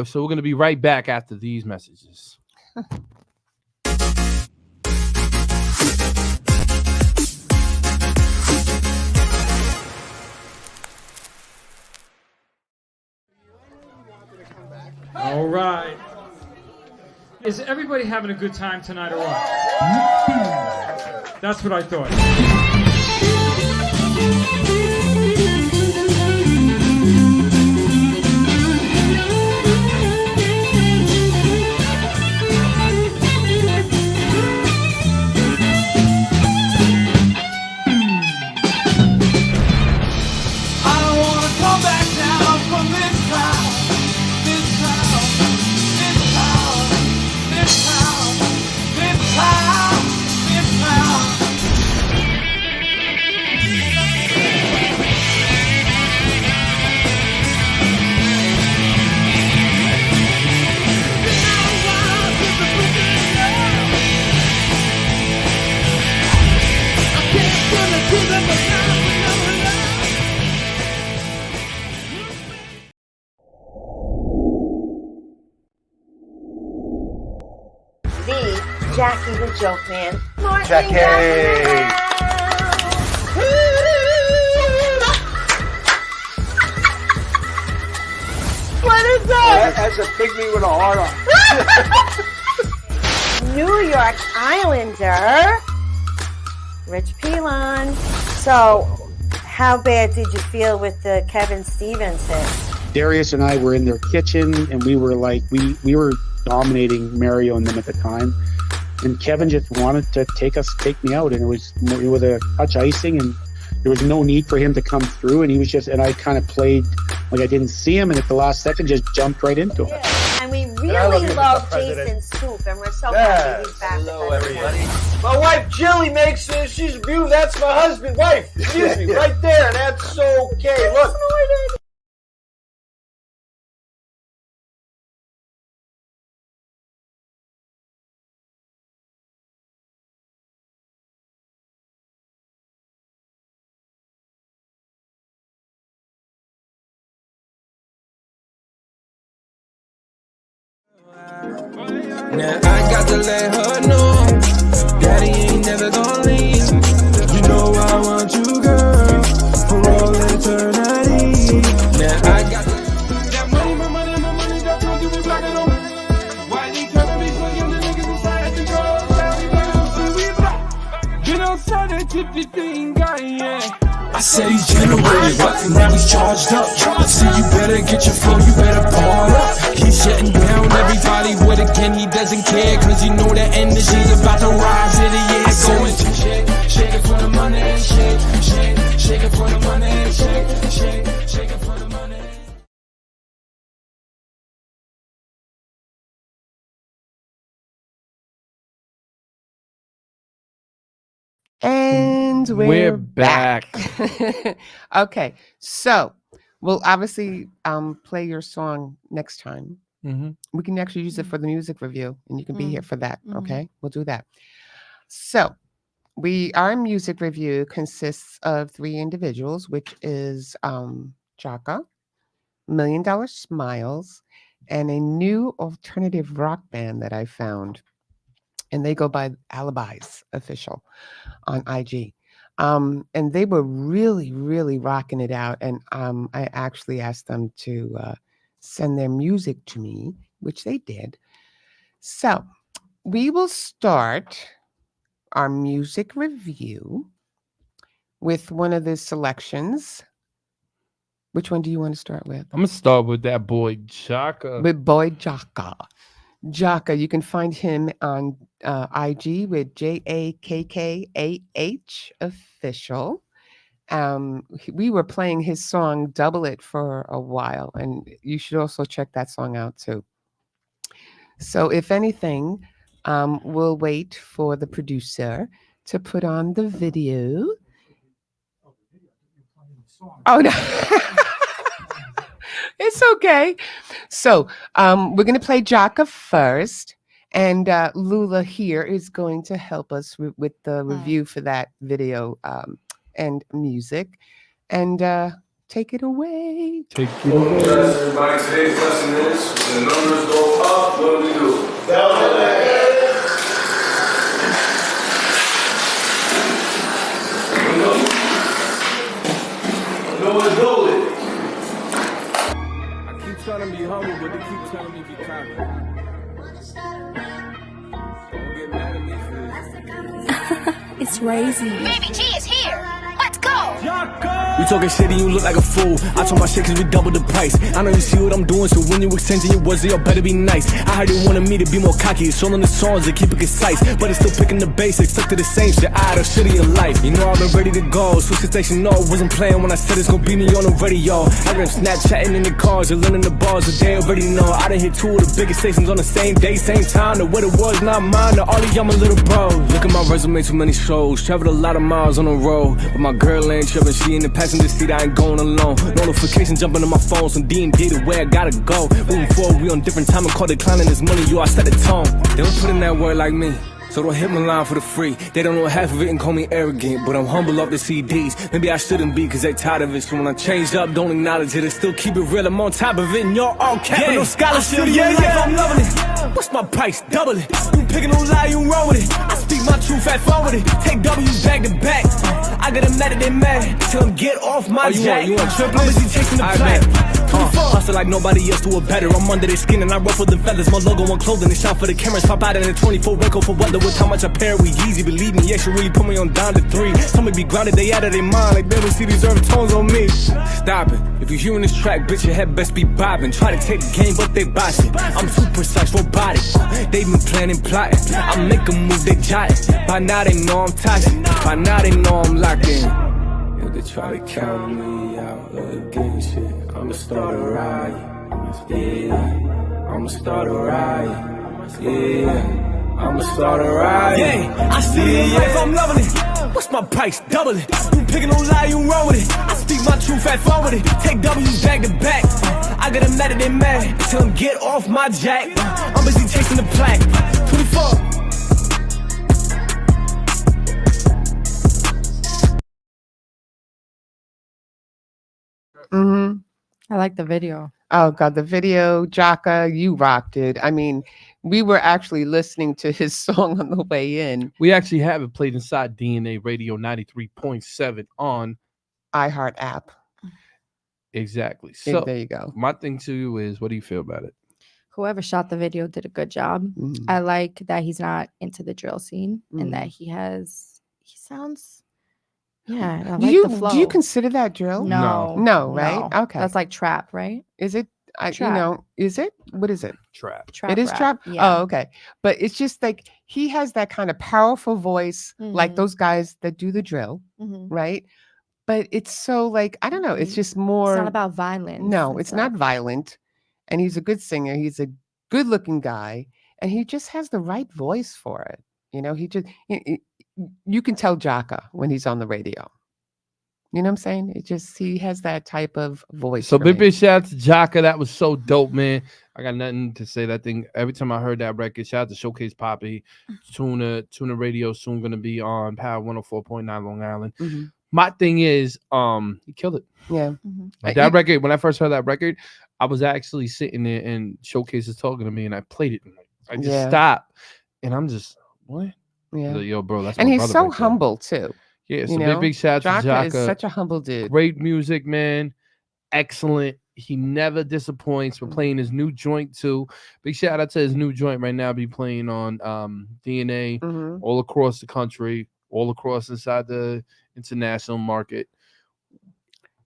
[SPEAKER 1] So we're gonna be right back after these messages.
[SPEAKER 6] All right. Is everybody having a good time tonight or what? That's what I thought.
[SPEAKER 3] I don't wanna come back down from this town, this town, this town, this town, this town.
[SPEAKER 7] Jackie the Joke Man.
[SPEAKER 8] Jackie!
[SPEAKER 7] What is that?
[SPEAKER 8] That's a pygmy with a heart on.
[SPEAKER 7] New York Islander, Rich Pilon. So, how bad did you feel with the Kevin Stevens hit?
[SPEAKER 9] Darius and I were in their kitchen, and we were like, we were dominating Mario and them at the time. And Kevin just wanted to take me out, and it was with a touch icing, and there was no need for him to come through. And he was just, and I kind of played like I didn't see him, and at the last second, just jumped right into it.
[SPEAKER 7] And we really love Jason Scoop, and we're so happy he's back.
[SPEAKER 8] Hello, everybody. My wife Jilly makes she's beautiful. That's my husband, wife. Excuse me, right there, and that's okay. Look.
[SPEAKER 3] Now I got to let her know Daddy ain't never gonna leave. You know I want you, girl, for all eternity. Now I got that money, my money, my money, that's what you be blocking on. Why they trying to be so young, the niggas inside the girl, get outside that chippy thing, guy, yeah. I said he's generated, but now he's charged up. I said you better get your flow, you better ball up. He's shutting down everybody with a gun, he doesn't care, cause you know the energy's about to rise in the air. Going to shake it for the money, shake it for the money, shake it for the money.
[SPEAKER 2] And
[SPEAKER 1] We're back.
[SPEAKER 2] Okay, so we'll obviously play your song next time.
[SPEAKER 1] Mm-hmm.
[SPEAKER 2] We can actually use it for the music review, and you can be here for that. Okay, we'll do that. So our music review consists of 3 individuals, which is Jaka, $1 Million Smiles, and a new alternative rock band that I found. And they go by Alibis Official on IG. And they were really, really rocking it out. And I actually asked them to send their music to me, which they did. So we will start our music review with one of the selections. Which one do you want to start with?
[SPEAKER 1] I'm gonna start with that boy Jaka.
[SPEAKER 2] With boy Jaka. Jaka, you can find him on IG with JAKKAH Official. We were playing his song Double It for a while, and you should also check that song out too. So if anything, we'll wait for the producer to put on the video. Oh, no. It's okay. So we're going to play Jaka first. And LouLa here is going to help us with the review for that video and music. And take it away.
[SPEAKER 1] Take it away.
[SPEAKER 10] Everybody, today's lesson is when the numbers go up, what do we do?
[SPEAKER 3] I keep trying to be humble, but they keep telling me be cocky. Don't get mad at me for this.
[SPEAKER 5] It's Razy.
[SPEAKER 11] Baby G is here. Let's go.
[SPEAKER 3] You talking shit and you look like a fool. I told my shit cause we doubled the price. I know you see what I'm doing, so when you extending your words, you better be nice. I heard you wanted me to be more cocky. It's all in the songs and keep it concise. But it's still picking the basics, stuck to the same shit. I had a shit of your life. You know I've been ready to go. Switch the station, no, wasn't playing when I said it's gonna be me on the radio. I been Snapchatting in the cars and learning the bars, so they already know. I done hit 2 of the biggest stations on the same day, same time. The what it was, not mine. The all of y'all my little bros. Look at my resume, too many shows. Traveled a lot of miles on the road, but my girl ain't tripping. She in the passenger seat, I ain't going alone. Notifications jumping on my phone, some D&D to where I gotta go. Moving forward, we on different time and call declining this money, you I set the tone. They don't put in that word like me. So don't hit my line for the free. They don't know half of it and call me arrogant, but I'm humble off the CDs. Maybe I shouldn't be, cause they tired of it. So when I changed up, don't acknowledge it and still keep it real. I'm on top of it and y'all all capping. No scholarship, I'm loving it. What's my price? Double it. You picking no lie, you wrong with it. I speak my truth, fat phone with it. Take W's back to back. I got them mad that they mad. Tell them get off my jack. You want triplets? I'm busy chasing the flag. Hustle like nobody else, do it better. I'm under their skin and I ruffle the feathers. My logo on clothing, they shot for the cameras. Pop out in a 24 record for weather. With how much I pair, we easy. Believe me, yeah, she really put me on down to 3. Tell me be grounded, they out of their mind. Like they don't see these earth tones on me. Stop it. If you hearing this track, bitch, your head best be bobbing. Try to take the game, but they boxing. I'm too precise, robotic. They been planning, plotting. I make a move, they jotting. By now they know I'm toxic. By now they know I'm locked in. If they try to count me out again, shit, I'ma start a riot. Yeah, I'ma start a riot. Yeah, I'ma start a riot. Yeah, I see it, life, I'm loving it. What's my price? Double it. You picking no lie, you wrong with it. I speak my truth, fat phone with it. Take W's back to back. I got them mad that they mad. Tell them get off my jack. I'm busy chasing the plaque. 24.
[SPEAKER 2] Mm-hmm.
[SPEAKER 4] I like the video.
[SPEAKER 2] Oh God, the video, Jaka, you rocked it. I mean, we were actually listening to his song on the way in.
[SPEAKER 1] We actually have it played inside DNA Radio 93.7 on
[SPEAKER 2] iHeart app.
[SPEAKER 1] Exactly. So
[SPEAKER 2] there you go.
[SPEAKER 1] My thing to you is, what do you feel about it?
[SPEAKER 4] Whoever shot the video did a good job.
[SPEAKER 2] Mm.
[SPEAKER 4] I like that he's not into the drill scene and that he sounds. Yeah, I like the flow.
[SPEAKER 2] Do you consider that drill? No, right?
[SPEAKER 4] No.
[SPEAKER 2] Okay,
[SPEAKER 4] that's like trap, right?
[SPEAKER 2] Is it?
[SPEAKER 4] Trap.
[SPEAKER 2] Is it? What is it?
[SPEAKER 1] Trap.
[SPEAKER 2] It is
[SPEAKER 4] rap.
[SPEAKER 2] trap.
[SPEAKER 4] Yeah.
[SPEAKER 2] Oh, okay. But it's just like he has that kind of powerful voice, like those guys that do the drill, right? But it's so like I don't know. It's just more.
[SPEAKER 4] It's not about violence.
[SPEAKER 2] No, it's not violent, and he's a good singer. He's a good-looking guy, and he just has the right voice for it. You know, you can tell Jaka when he's on the radio. You know what I'm saying? He has that type of voice.
[SPEAKER 1] So big shout out to Jaka. That was so dope, man. I got nothing to say. That thing, every time I heard that record, shout out to Showcase Poppy. Tuna Radio soon gonna be on Power 104.9 Long Island.
[SPEAKER 2] Mm-hmm.
[SPEAKER 1] My thing is, he killed it.
[SPEAKER 2] Yeah.
[SPEAKER 1] Like that record, when I first heard that record, I was actually sitting there and Showcase is talking to me and I played it. And I just stopped. And I'm just, what?
[SPEAKER 2] Yeah.
[SPEAKER 1] Like, yo, bro, that's
[SPEAKER 2] and
[SPEAKER 1] my
[SPEAKER 2] he's
[SPEAKER 1] brother
[SPEAKER 2] so
[SPEAKER 1] right there.
[SPEAKER 2] humble too.
[SPEAKER 1] Yeah, so big shout out to Jaka.
[SPEAKER 2] Is such a humble dude.
[SPEAKER 1] Great music, man. Excellent. He never disappoints. We're playing his new joint too. Big shout out to his new joint right now. Be playing on DNA all across the country, all across inside the international market.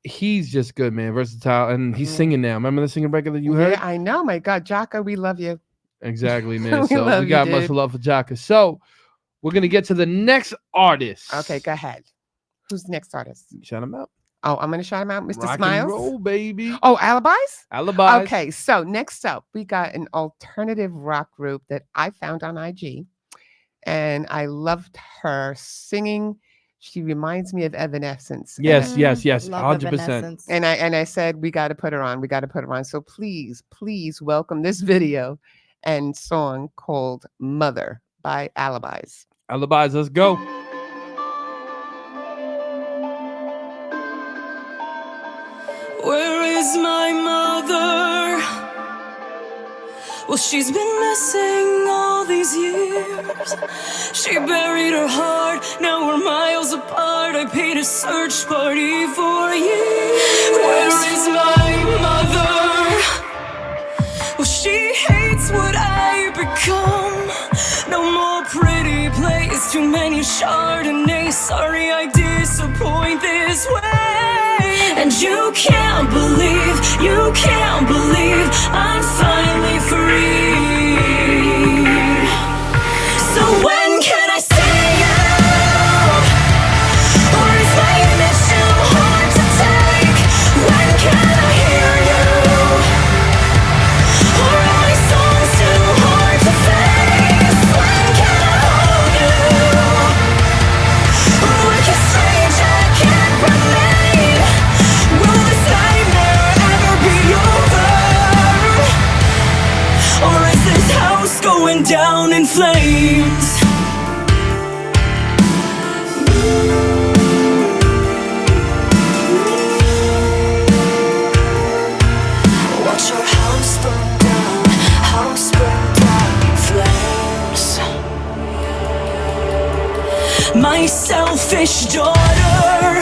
[SPEAKER 1] He's just good, man. Versatile, and he's singing now. Remember the singing record that you heard?
[SPEAKER 2] Yeah, I know. My God, Jaka, we love you.
[SPEAKER 1] Exactly, man. So we got much love for Jaka. So we're gonna get to the next artist.
[SPEAKER 2] Okay, go ahead. Who's the next artist?
[SPEAKER 1] Shout him out.
[SPEAKER 2] Oh, I'm gonna shout him out, Mr.
[SPEAKER 1] Rock
[SPEAKER 2] Smiles.
[SPEAKER 1] and roll, baby.
[SPEAKER 2] Oh, Alibis?
[SPEAKER 1] Alibis.
[SPEAKER 2] Okay, so next up, we got an alternative rock group that I found on IG, and I loved her singing. She reminds me of Evanescence.
[SPEAKER 1] Yes, 100%.
[SPEAKER 2] And I said we got to put her on. We got to put her on. So please welcome this video and song called "Mother" by Alibis.
[SPEAKER 1] Alibis, let's go.
[SPEAKER 12] Where is my mother? Well, she's been missing all these years. She buried her heart, now we're miles apart. I paid a search party for years. Where is my mother? Well, she hates what I become. No more pretty plays, too many Chardonnay. Sorry I disappoint this way. And you can't believe I'm finally free. So when can I say out? Or is my image too hard to take? When can I hear you? Or are my songs too hard to face? When can I hold you? Or like a strange I can't remain? Will this nightmare ever be over? Or is this house going down in flames? selfish daughter.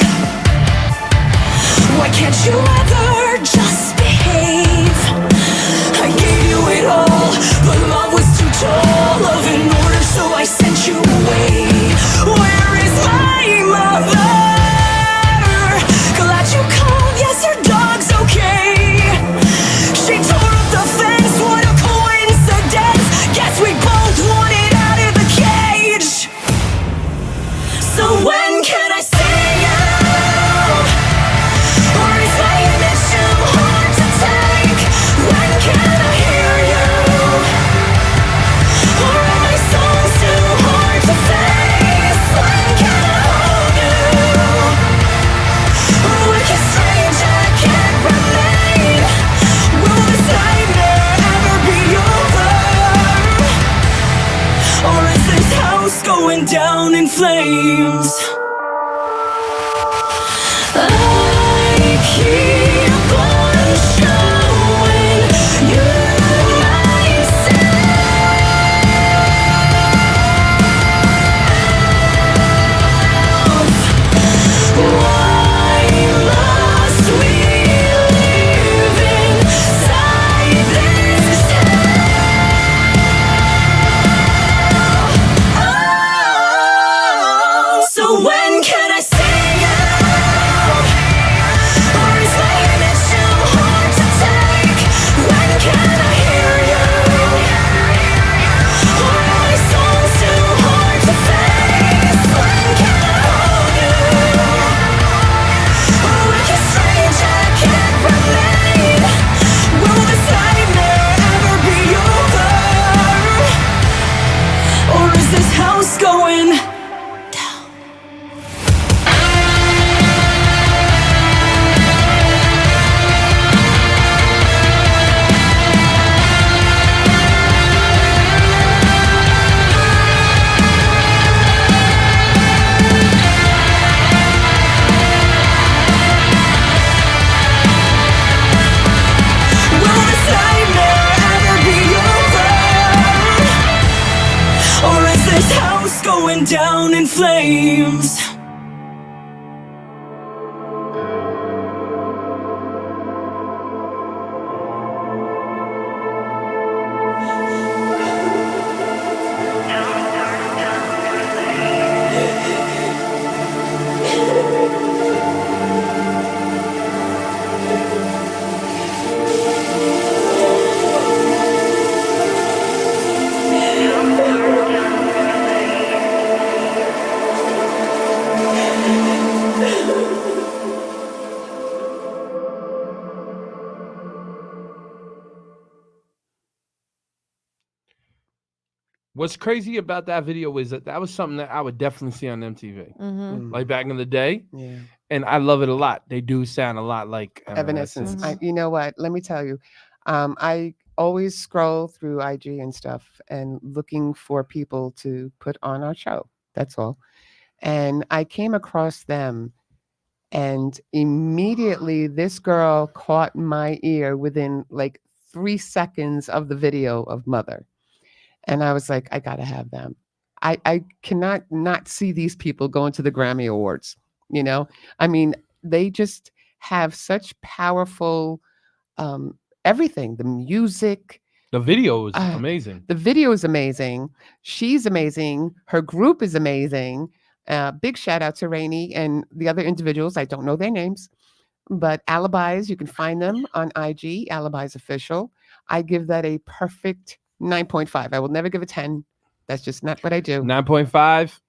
[SPEAKER 12] Why can't you ever just behave? I gave you it all, but love was too tall of an order, so I sent you away. Where is my mother? Glad you called, yes, your dog's okay. She tore up the fence, what a coincidence. Guess we both wanted out of the cage. So when can I see you? Or is my image too hard to take? When can I hear you? Or are my songs too hard to face? When can I hold you? Or like a stranger I can't remain? Will this nightmare ever be over? Or is this house going down in flames? I keep on showing you myself. Why must we live inside this hell? So when can I see you? Or is my image too hard to take? When can I hear you? Or are my songs too hard to face? When can I hold you? Or like a stranger I can't remain? Will this nightmare ever be over? Or is this house going down? Will this nightmare ever be over? Or is this house going down in flames?
[SPEAKER 1] What's crazy about that video is that was something that I would definitely see on MTV,
[SPEAKER 2] Mhm.
[SPEAKER 1] like back in the day,
[SPEAKER 2] Yeah.
[SPEAKER 1] and I love it a lot. They do sound a lot like
[SPEAKER 2] Evanescence.
[SPEAKER 1] Evanescence.
[SPEAKER 2] You know what? Let me tell you, I always scroll through IG and stuff and looking for people to put on our show. That's all. And I came across them, and immediately this girl caught my ear within like 3 seconds of the video of Mother. And I was like, I gotta have them. I cannot not see these people going to the Grammy Awards. You know, I mean, they just have such powerful everything. The music,
[SPEAKER 1] The video is amazing.
[SPEAKER 2] the video is amazing. She's amazing. Her group is amazing. Big shout out to Rainey and the other individuals. I don't know their names, but Alibis, you can find them on IG, Alibis Official. I give that a perfect 9.5. I will never give a 10. That's just not what I do.
[SPEAKER 1] 9.5.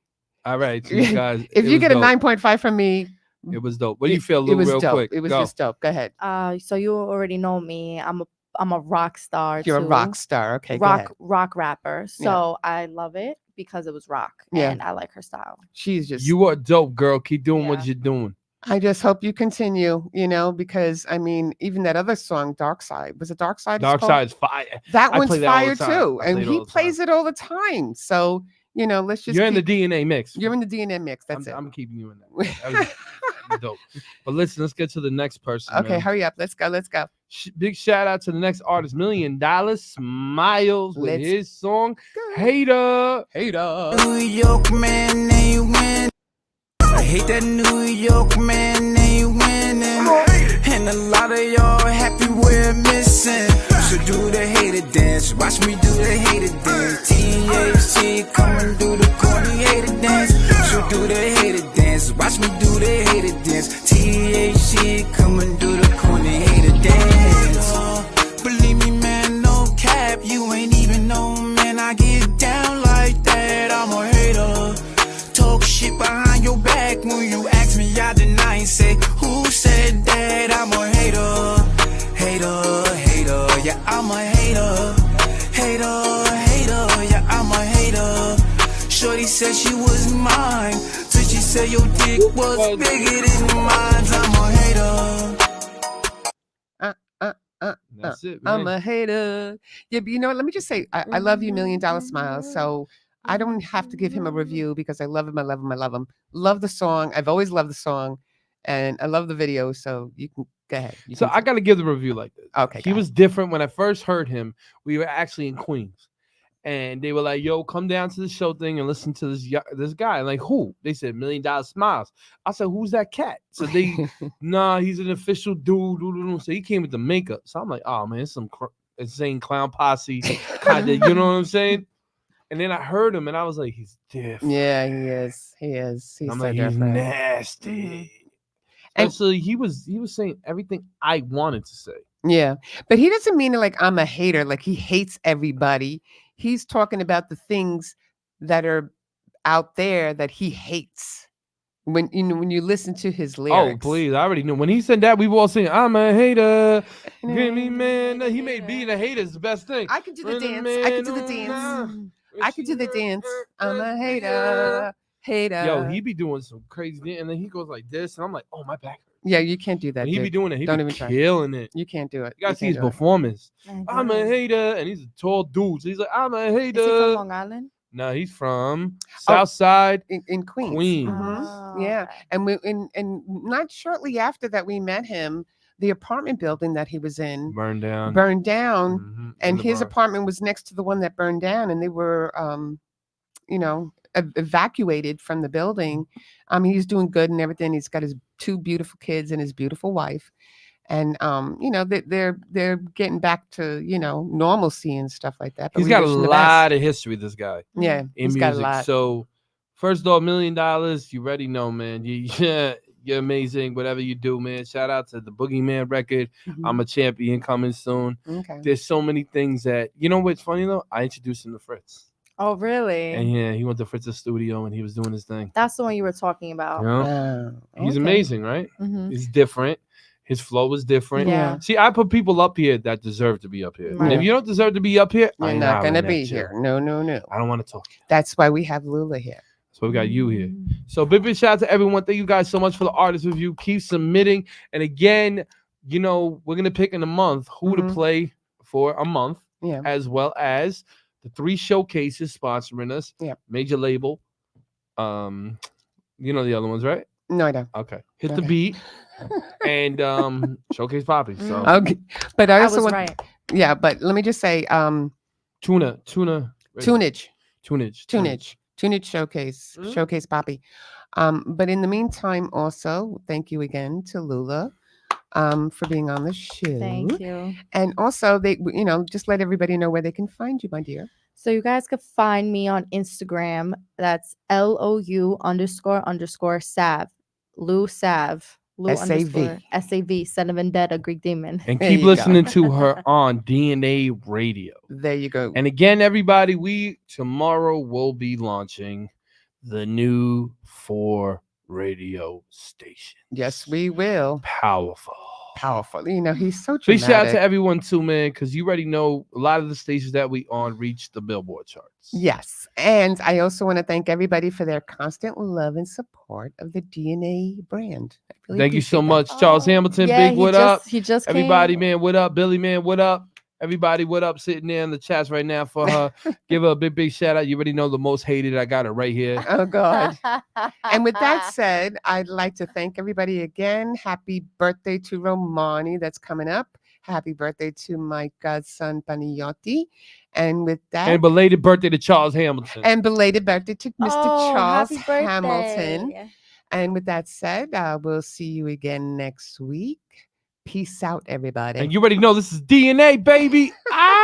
[SPEAKER 1] All right, so you guys.
[SPEAKER 2] If
[SPEAKER 1] it
[SPEAKER 2] you
[SPEAKER 1] was
[SPEAKER 2] get a
[SPEAKER 1] dope.
[SPEAKER 2] 9.5 from me,
[SPEAKER 1] It was dope. What do you feel,
[SPEAKER 2] it
[SPEAKER 1] Lou,
[SPEAKER 2] was
[SPEAKER 1] real
[SPEAKER 2] dope.
[SPEAKER 1] quick?
[SPEAKER 2] It was
[SPEAKER 1] Go.
[SPEAKER 2] just dope. Go ahead.
[SPEAKER 4] So you already know me. I'm a rock star.
[SPEAKER 2] You're a
[SPEAKER 4] too.
[SPEAKER 2] rock star. Okay, go ahead.
[SPEAKER 4] rock rapper.
[SPEAKER 2] Yeah.
[SPEAKER 4] So I love it because it was rock,
[SPEAKER 2] Yeah.
[SPEAKER 4] and I like her style.
[SPEAKER 2] She's just.
[SPEAKER 1] You are dope, girl. Keep doing what you're doing.
[SPEAKER 2] I just hope you continue, you know, because I mean, even that other song, Dark Side, was it Dark Side?
[SPEAKER 1] Dark Side's fire.
[SPEAKER 2] That
[SPEAKER 1] I
[SPEAKER 2] one's
[SPEAKER 1] play that all the
[SPEAKER 2] fire
[SPEAKER 1] time.
[SPEAKER 2] too,
[SPEAKER 1] I
[SPEAKER 2] and
[SPEAKER 1] play it
[SPEAKER 2] he
[SPEAKER 1] all the
[SPEAKER 2] plays it all the time. So you know, let's just.
[SPEAKER 1] You're in the DNA mix.
[SPEAKER 2] You're in the DNA mix. That's it.
[SPEAKER 1] I'm keeping you in that. That was dope. But listen, let's get to the next person.
[SPEAKER 2] Okay,
[SPEAKER 1] man.
[SPEAKER 2] hurry up. Let's go. Let's go.
[SPEAKER 1] Big shout out to the next artist, $1 Million Smiles, with
[SPEAKER 2] Let's
[SPEAKER 1] his song Hater.
[SPEAKER 2] Hater.
[SPEAKER 13] New York man, and you win.
[SPEAKER 3] hate that New York man, ain't winning. And a lot of y'all happy we're missing. So do the hater dance, watch me do the hater dance. THC, come and do the corny hater dance. So do the hater dance, watch me do the hater dance. THC, come and do the corny hater dance. Believe me, man, no cap, you ain't even know, man. I get down like that, I'm a hater. Talk shit behind your back when you ask me, I deny and say, who said that? I'm a hater. Hater, hater, yeah, I'm a hater. Hater, hater, yeah, I'm a hater. Shorty said she was mine, till she said your dick was bigger than mine. I'm a hater.
[SPEAKER 1] That's it,
[SPEAKER 2] I'm
[SPEAKER 1] man.
[SPEAKER 2] a hater. Yeah, but you know what? Let me just say, I love you, $1 Million Smiles. So I don't have to give him a review because I love him. I love him. I love him. Love the song. I've always loved the song, and I love the video. So you can go ahead. You
[SPEAKER 1] So
[SPEAKER 2] can
[SPEAKER 1] I got to give the review like this.
[SPEAKER 2] Okay,
[SPEAKER 1] He was different. When I first heard him, we were actually in Queens. And they were like, yo, come down to the show thing and listen to this guy. I'm like, who? They said $1 Million Smiles. I said, who's that cat? So they, nah, he's an official dude. So he came with the makeup. So I'm like, oh, man, it's some insane clown posse kind of, you know what I'm saying? And then I heard him and I was like, he's different.
[SPEAKER 2] Yeah, he is. He is. He's
[SPEAKER 1] I'm
[SPEAKER 2] so
[SPEAKER 1] like, he's
[SPEAKER 2] different.
[SPEAKER 1] nasty. And so he was saying everything I wanted to say.
[SPEAKER 2] Yeah, but he doesn't mean it like I'm a hater, like he hates everybody. He's talking about the things that are out there that he hates. When you listen to his lyrics.
[SPEAKER 1] Oh, please. I already knew. When he said that, we were all saying, I'm a hater. Give me, man. He made being a hater is the best thing.
[SPEAKER 2] I can do the dance. I can do the dance. I can do the dance. I'm a hater. Hater.
[SPEAKER 1] Yo, he be doing some crazy dance, and then he goes like this, and I'm like, oh, my back.
[SPEAKER 2] Yeah, you can't do that.
[SPEAKER 1] When he be
[SPEAKER 2] dude.
[SPEAKER 1] doing it. He
[SPEAKER 2] Don't
[SPEAKER 1] be
[SPEAKER 2] even try.
[SPEAKER 1] killing it.
[SPEAKER 2] You can't do it.
[SPEAKER 1] You gotta see
[SPEAKER 2] can't
[SPEAKER 1] his
[SPEAKER 2] do it.
[SPEAKER 1] performance. I'm a hater, and he's a tall dude. So he's like, I'm a hater.
[SPEAKER 4] Is he from Long Island?
[SPEAKER 1] No, he's from South Side
[SPEAKER 2] in Queens.
[SPEAKER 1] Queens.
[SPEAKER 2] Mhm. Yeah, and and not shortly after that we met him. The apartment building that he was in
[SPEAKER 1] Burned down.
[SPEAKER 2] And
[SPEAKER 1] the
[SPEAKER 2] his
[SPEAKER 1] Bronx.
[SPEAKER 2] apartment was next to the one that burned down, and they were, evacuated from the building. He's doing good and everything. He's got his 2 beautiful kids and his beautiful wife, and they're getting back to normalcy and stuff like that. But
[SPEAKER 1] He's
[SPEAKER 2] we
[SPEAKER 1] got a
[SPEAKER 2] wish him the
[SPEAKER 1] lot
[SPEAKER 2] best.
[SPEAKER 1] of history, this guy.
[SPEAKER 2] Yeah,
[SPEAKER 1] in
[SPEAKER 2] he's
[SPEAKER 1] music.
[SPEAKER 2] got a lot.
[SPEAKER 1] So, first off, $1 million. You already know, man. You're amazing. Whatever you do, man. Shout out to the Boogeyman record. I'm a champion coming soon.
[SPEAKER 2] Okay.
[SPEAKER 1] There's so many things that what's funny though? I introduced him to Fritz.
[SPEAKER 4] Oh, really?
[SPEAKER 1] And yeah, he went to Fritz's studio and he was doing his thing.
[SPEAKER 4] That's the one you were talking about.
[SPEAKER 1] You know? He's
[SPEAKER 2] okay.
[SPEAKER 1] amazing, right?
[SPEAKER 4] Mhm.
[SPEAKER 1] He's different. His flow is different.
[SPEAKER 2] Yeah.
[SPEAKER 1] See, I put people up here that deserve to be up here.
[SPEAKER 4] Right.
[SPEAKER 1] And if you don't deserve to be up here,
[SPEAKER 2] You're
[SPEAKER 1] I'm
[SPEAKER 2] not gonna
[SPEAKER 1] hollering
[SPEAKER 2] be
[SPEAKER 1] at you.
[SPEAKER 2] here. No.
[SPEAKER 1] I don't want to talk.
[SPEAKER 2] That's why we have LouLa here.
[SPEAKER 1] So we got you here. So big shout out to everyone. Thank you guys so much for the artist review. Keep submitting. And again, we're gonna pick in a month who to play for a month, as well as the 3 showcases sponsoring us.
[SPEAKER 2] Yeah.
[SPEAKER 1] Major label. You know the other ones, right?
[SPEAKER 2] No, I don't.
[SPEAKER 1] Okay. Hit the beat. And Showcase Poppy. So
[SPEAKER 2] Okay. But I also
[SPEAKER 4] was
[SPEAKER 2] want
[SPEAKER 4] right.
[SPEAKER 2] Yeah, but let me just say Tunage Showcase, Showcase Poppy. But in the meantime, also, thank you again to LouLa for being on the show.
[SPEAKER 4] Thank you.
[SPEAKER 2] And also, they, just let everybody know where they can find you, my dear.
[SPEAKER 4] So you guys can find me on Instagram. That's LOU__Sav. LouLa Sav.
[SPEAKER 2] SAV.
[SPEAKER 4] SAV. Son of Vendetta, Greek demon.
[SPEAKER 1] and
[SPEAKER 2] There
[SPEAKER 1] keep
[SPEAKER 2] you go.
[SPEAKER 1] listening to her on DNA Radio.
[SPEAKER 2] There you go.
[SPEAKER 1] And again, everybody, we tomorrow will be launching the new 4 radio station.
[SPEAKER 2] Yes, we will.
[SPEAKER 1] Powerful.
[SPEAKER 2] He's so
[SPEAKER 1] Big
[SPEAKER 2] dramatic.
[SPEAKER 1] shout out to everyone too, man, because you already know a lot of the stations that we on reach the Billboard charts.
[SPEAKER 2] Yes. And I also want to thank everybody for their constant love and support of the DNA brand. I really
[SPEAKER 1] Thank you so
[SPEAKER 2] appreciate
[SPEAKER 1] much,
[SPEAKER 2] that.
[SPEAKER 1] Charles Hamilton.
[SPEAKER 4] Yeah,
[SPEAKER 1] Big, what up?
[SPEAKER 4] He just
[SPEAKER 1] Everybody,
[SPEAKER 4] came.
[SPEAKER 1] man, what up? Billy, man, what up? Everybody, what up? Sitting there in the chats right now for her. Give her a big shout out. You already know the most hated. I got it right here.
[SPEAKER 2] Oh, God. And with that said, I'd like to thank everybody again. Happy birthday to Romani that's coming up. Happy birthday to my godson, Panayiotti. And with that...
[SPEAKER 1] And belated birthday to Charles Hamilton.
[SPEAKER 2] And belated birthday to Mr. Charles
[SPEAKER 4] happy birthday.
[SPEAKER 2] Hamilton. And with that said, we'll see you again next week. Peace out, everybody.
[SPEAKER 1] And you already know this is DNA, baby. Ah!